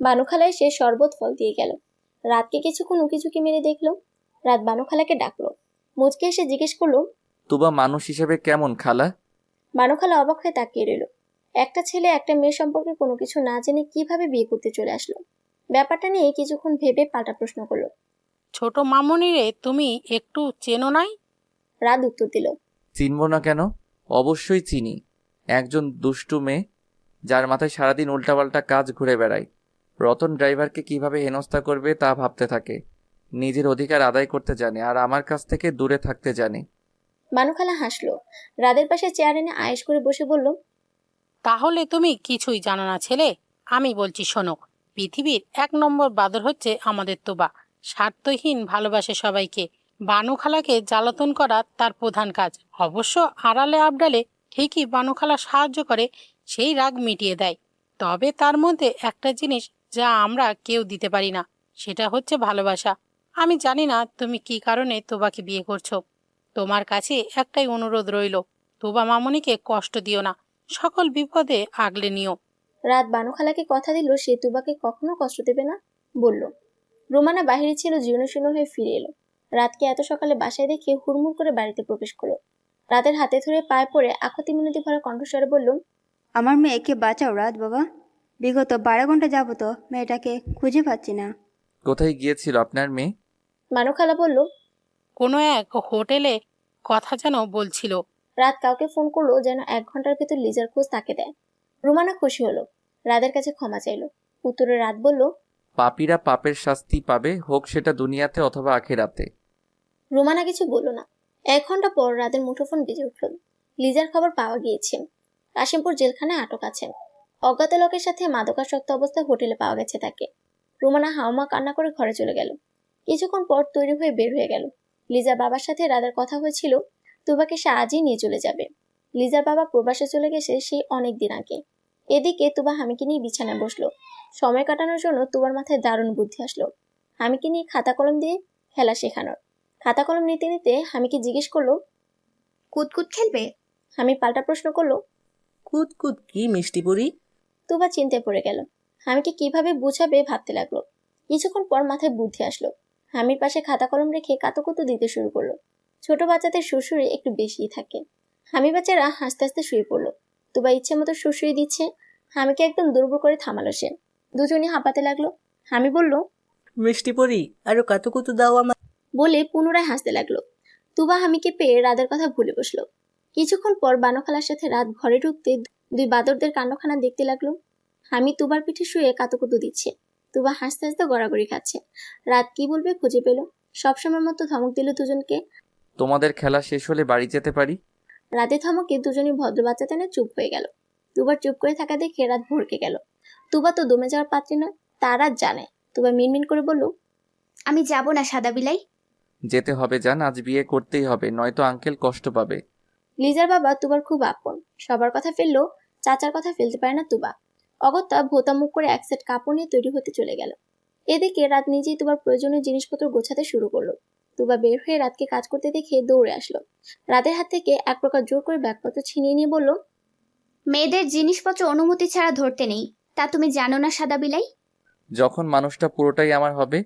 বানুখালায় সে শরবত ফল দিয়ে গেল। রাতকে কিছুক্ষণ উকিঝুঁকি মেরে দেখলো। রাত বানুখালাকে ডাকলো। মুচকে এসে জিজ্ঞেস করলো, তুবা মানুষ হিসেবে কেমন খালা? বানুখালা অবাক হয়ে তাকিয়ে রইল। একটা ছেলে একটা মেয়ে সম্পর্কে কোনো কিছু না জেনে কিভাবে বিয়ে করতে চলে আসলো? ব্যাপারটা নিয়ে কিছুক্ষণ ভেবে পাল্টা প্রশ্ন করলো। ছোট মামুনিরে তুমি একটু চেনো নাই? রাত উত্তর দিল, চিনব না কেন, অবশ্যই চিনি। একজন দুষ্টু মেয়ে, যার মাথায় সারাদিন উল্টাপাল্টা কাজ ঘুরে বেড়ায়। রতন ড্রাইভারকে কিভাবে হেনস্থা করবে তা ভাবতে থাকে। নিজের অধিকার আদায় করতে জানে আর আমার কাছ থেকে দূরে থাকতে জানে। বানুখালা হাসলো। রাদের পাশে চেয়ার এনে আয়েশ করে বসে বলল, তাহলে তুমি কিছুই জানো না ছেলে। আমি বলছি শোনো, পৃথিবীর 1 নম্বর বাদর হচ্ছে আমাদের তোবা। স্বার্থহীন ভালোবাসে সবাইকে। বানুখালাকে জ্বালাতন করা তার প্রধান কাজ। অবশ্য আড়ালে আবডালে ঠিকই বানুখালা সাহায্য করে, সেই রাগ মিটিয়ে দেয়। তবে তার মধ্যে একটা জিনিস যা আমরা কেউ দিতে পারি না, সেটা হচ্ছে ভালোবাসা। আমি জানি না তুমি কি কারণে তোবাকে বিয়ে করছো। তোমার কাছে একটাই অনুরোধ রইল, তোবা মামুনিকে কষ্ট দিও না, সকল বিপদে আগলে নিও। রাত বানুখালাকে কথা দিল সে তুবাকে কখনো কষ্ট দেবে না। বলল। রোমানা বাহিরে ছিল, জীর্ণশীর্ণ হয়ে ফিরে এলো। রাতকে এত সকালে বাসায় দেখে হুড়মুড় করে বাড়িতে প্রবেশ করলো। রাতের হাতে ধরে পায়ে পড়ে আকুতি মিনতি ভরা কণ্ঠস্বরে বলল, আমার মেয়েকে বাঁচাও রাত বাবা। বিগত 12 ঘন্টা যাবত মেয়েটাকে খুঁজে পাচ্ছি না। কোথায় গিয়েছিল আপনার মেয়ে? বানুখালা বলল। কোনো এক হোটেলে কথা যেন বলছিল। রাত কাউকে ফোন করলো যেন 1 ঘন্টার ভেতর লিজার খোঁজ তাকে দেয়। রোমানা খুশি হলো। রাতের কাছে ক্ষমা চাইলো। উত্তরে রাত বলল, পাপীরা পাপের শাস্তি পাবে, হোক সেটা দুনিয়াতে অথবা আখিরাতে। রোমানা কিছু বলল না। 1 ঘন্টা পর রাতের মুঠোফোন বেজে উঠল। লিজার খবর পাওয়া গিয়েছে। কাশিমপুর জেলখানায় আটক আছেন। অজ্ঞাত লোকের সাথে মাদকাসক্ত অবস্থায় হোটেলে পাওয়া গেছে তাকে। রোমানা হাওমা কান্না করে ঘরে চলে গেল। কিছুক্ষণ পর তৈরি হয়ে বের হয়ে গেল। লিজার বাবার সাথে রাতের কথা হয়েছিল তুবাকে সে আজই নিয়ে চলে যাবে। লিজার বাবা প্রবাসে চলে গেছে সেই অনেক দিন আগে। এদিকে তুবা হামিকে নিয়ে বিছানায় বসলো। সময় কাটানোর জন্য তুবার মাথায় দারুণ বুদ্ধি আসলো। হামিকে নিয়ে খাতা কলম দিয়ে খেলা শেখানোর। খাতা কলম নিতে নিতে হামিকে জিজ্ঞেস করলো, কুতকুত খেলবে? হামি পাল্টা প্রশ্ন করলো, কুদ কুদ কি মিষ্টি পুরি? তুবা চিন্তায় পড়ে গেল। হামিকে কিভাবে বুঝাবে ভাবতে লাগলো। কিছুক্ষণ পর মাথায় বুদ্ধি আসলো। হামির পাশে খাতা কলম রেখে কাতুকুতু দিতে শুরু করলো। ছোট বাচ্চাদের সুরসুরি একটু বেশিই থাকে। হামি বাচ্চারা হাসতে হাসতে শুয়ে পড়লো। তুবা ইচ্ছে মতো সুরসুরি দিচ্ছে। হামিকে একদম দুর্বল করে থামালো সে। দুজনই হাঁপাতে লাগলো। হামি বলল, মিষ্টি পুরি আরো কাতুকুতু দাও আমার। বলে পুনরায় হাসতে লাগলো। তুবা হামিকে পেয়ে রাতের কথা ভুলে বসলো। কিছুক্ষণ পর বানুখালার সাথে রাত ঘরে ঢুকতে দুই বাদরদের কাণ্ডখানা দেখতে লাগলো। হামি তুবার পিঠে শুয়ে কাতুকুতু দিচ্ছে। তুবা হাসতে হাসতে গড়াগড়ি খাচ্ছে। রাত কি বলবে খুঁজে পেল। সবসময় মতো ধমক দিল দুজনকে। তোমাদের খেলা শেষ হলে বাড়ি যেতে পারি। রাতে ধমকে দুজনই ভদ্র বাচ্চা তেনে চুপ হয়ে গেল। তুবার চুপ করে থাকা দেখে রাত ভরকে গেল। তুবা তো দমে যাওয়ার পাত্রী নয়, তা রাত জানে। তুবা মিনমিন করে বলল, আমি যাব না সাদা বিলাই। যেতে হবে জান, আজ বিয়ে করতেই হবে, নয়তো আঙ্কেল কষ্ট পাবে। লিজার বাবা তুবার খুব আপন। সবার কথা ফেললেও চাচার কথা ফেলতে পারে না তুবা। অগত্যা ভোতা মুখ করে 1 সেট কাপড় নিয়ে তৈরি হতে চলে গেল। এদিকে রাত নিজেই তুবার প্রয়োজনীয় জিনিসপত্র গোছাতে শুরু করলো। তুবা বের হয়ে রাতকে কাজ করতে দেখে দৌড়ে আসলো। রাতের হাত থেকে এক প্রকার জোর করে ব্যাগপত্র ছিনিয়ে নিয়ে বলল, মেয়েদের জিনিসপত্র অনুমতি ছাড়া ধরতে নেই, তা তুমি জানো না সাদা বিলাই? যখন মানুষটা পুরোটাই আমার হবে,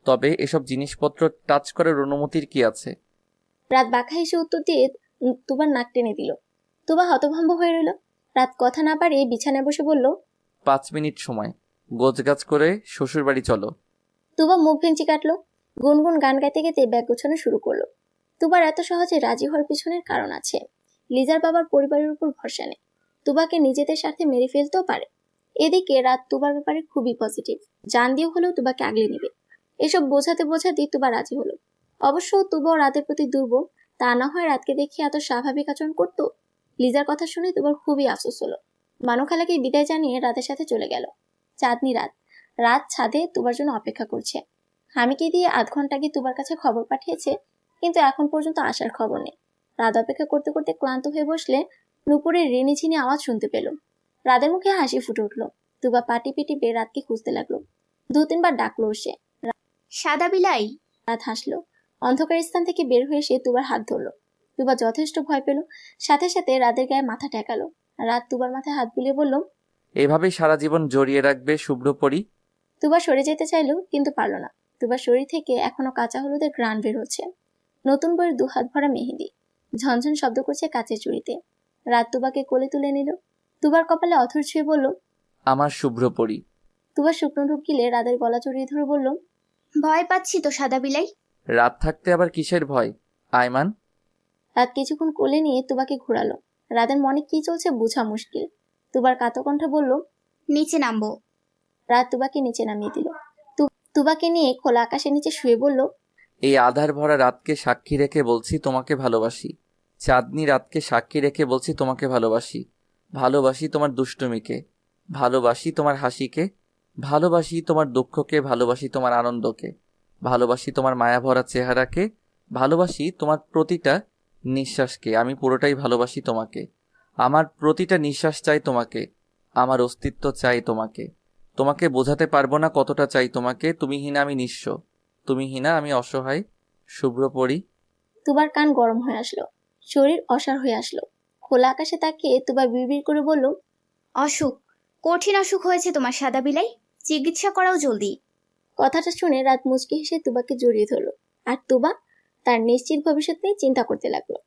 তবে এসব জিনিসপত্র টাচ করার অনুমতির কি আছে? রাত বাঁকা হেসে উত্তর দিয়ে তুবার নাক টেনে দিল। তুবা হতভম্ব হয়ে রইল। রাত কথা না পারিয়ে বিছানায় বসে বলল, 5 মিনিট সময়, গোছগাছ করে শ্বশুর বাড়ি চলো। তুবা মুখ ভেঙচি কাটলো। গুনগুন গান গাইতে গাইতে ব্যাগ গোছানো শুরু করলো। তুবার এত সহজে রাজি হওয়ার পিছনের কারণ আছে। লিজার বাবার পরিবারের উপর ভরসা নেই, তুবাকে নিজেদের সাথে মেরে ফেলতেও পারে। এদিকে রাত তুবার ব্যাপারে খুবই পজিটিভ, জান দিয়ে হলেও তুবাকে আগলে নেবে। এসব বোঝাতে বোঝাতেই তুবা রাজি হলো। অবশ্য তুবাও রাতের প্রতি দুর্বল, তা না হয় রাতকে দেখে এত স্বাভাবিক আচরণ করতো। লিজার কথা শুনে তুবার খুবই আফসোস হলো। বানু খালাকে বিদায় জানিয়ে রাতের সাথে চলে গেল। চাঁদনি রাত। রাত ছাদে তুবার জন্য অপেক্ষা করছে। হামিকে দিয়ে আধ ঘন্টা আগে তুবার কাছে খবর পাঠিয়েছে, কিন্তু এখন পর্যন্ত আসার খবর নেই। রাত অপেক্ষা করতে করতে ক্লান্ত হয়ে বসলে নুপুরের রিনিঝিনি আওয়াজ শুনতে পেল। রাতের মুখে হাসি ফুটে উঠলো। তুবা পাটি পিটিপে রাতকে খুঁজতে লাগলো। 2-3 বার ডাকলো সে। সাদা বিলাই। রাত হাসলো। অন্ধকার স্থান থেকে বের হয়ে সে তুবার হাত ধরলো। তুবা যথেষ্ট ভয় পেল, সাথে সাথে রাতের গায়ে মাথা ঠেকালো। রাত তুবার মাথায় হাত বুলিয়ে বলল, এভাবেই সারা জীবন জড়িয়ে রাখবে শুভ্রপরি? তুবা সরে যেতে চাইলো, কিন্তু পারল না। তুবার শরীর থেকে এখনো কাঁচা হলুদের ঘ্রাণ বের হচ্ছে। নতুন বইয়ের 2 হাত ভরা মেহেদি ঝনঝন শব্দ করছে কাচের চুড়িতে। রাত তুবাকে কোলে তুলে নিল। তুবার কপালে অথর ছুঁয়ে বলল, আমার শুভ্রপরি। তুবা শুকনো ঢুক গিলে রাতের গলা জড়িয়ে ধরে বলল, ভয় পাচ্ছি তো সাদা বিলাই। রাত থাকতে আবার কিসের ভয় আয়মান? রাত কিছুক্ষণ কোলে নিয়ে তুবাকে ঘোরালো। রাতের মনে কি চলছে বোঝা মুশকিল। তুবার কাতো কণ্ঠে বলল, নিচে নামবো। রাত তুবাকে নিচে নামিয়ে দিল। তুবাকে নিয়ে খোলা আকাশের নিচে শুয়ে বলল, এই আধার ভরা রাতকে সাক্ষী রেখে বলছি তোমাকে ভালোবাসি। চাঁদনি রাতকে সাক্ষী রেখে বলছি তোমাকে ভালোবাসি। ভালোবাসি তোমার দুষ্টুমিকে, ভালোবাসি তোমার হাসিকে, ভালোবাসি তোমার দুঃখকে, ভালোবাসি তোমার আনন্দকে, ভালোবাসি তোমার মায়াভরা চেহারাকে, ভালোবাসি তোমার প্রতিটা নিঃশ্বাসকে। আমি পুরোটাই ভালোবাসি তোমাকে। আমার প্রতিটা নিঃশ্বাস চাই তোমাকে, আমার অস্তিত্ব চাই তোমাকে। তোমাকে বোঝাতে পারবো না কতটা চাই তোমাকে। তুমি হীনা আমি নিঃস্ব, তুমি হীনা আমি অসহায়। শুভ্রপরি। তুবার কান গরম হয়ে আসলো, শরীর অসাড় হয়ে আসলো। খোলা আকাশে তাকিয়ে তুবা বিড়বিড় করে বলল, অসুখ, কঠিন অসুখ হয়েছে তোমার সাদা বিলাই, চিকিৎসা করাও জলদি। কথাটা শুনে রাত মুচকি হেসে তুবাকে জড়িয়ে ধরলো। আর তুবা তার নিশ্চিত ভবিষ্যৎ নিয়ে চিন্তা করতে লাগলো।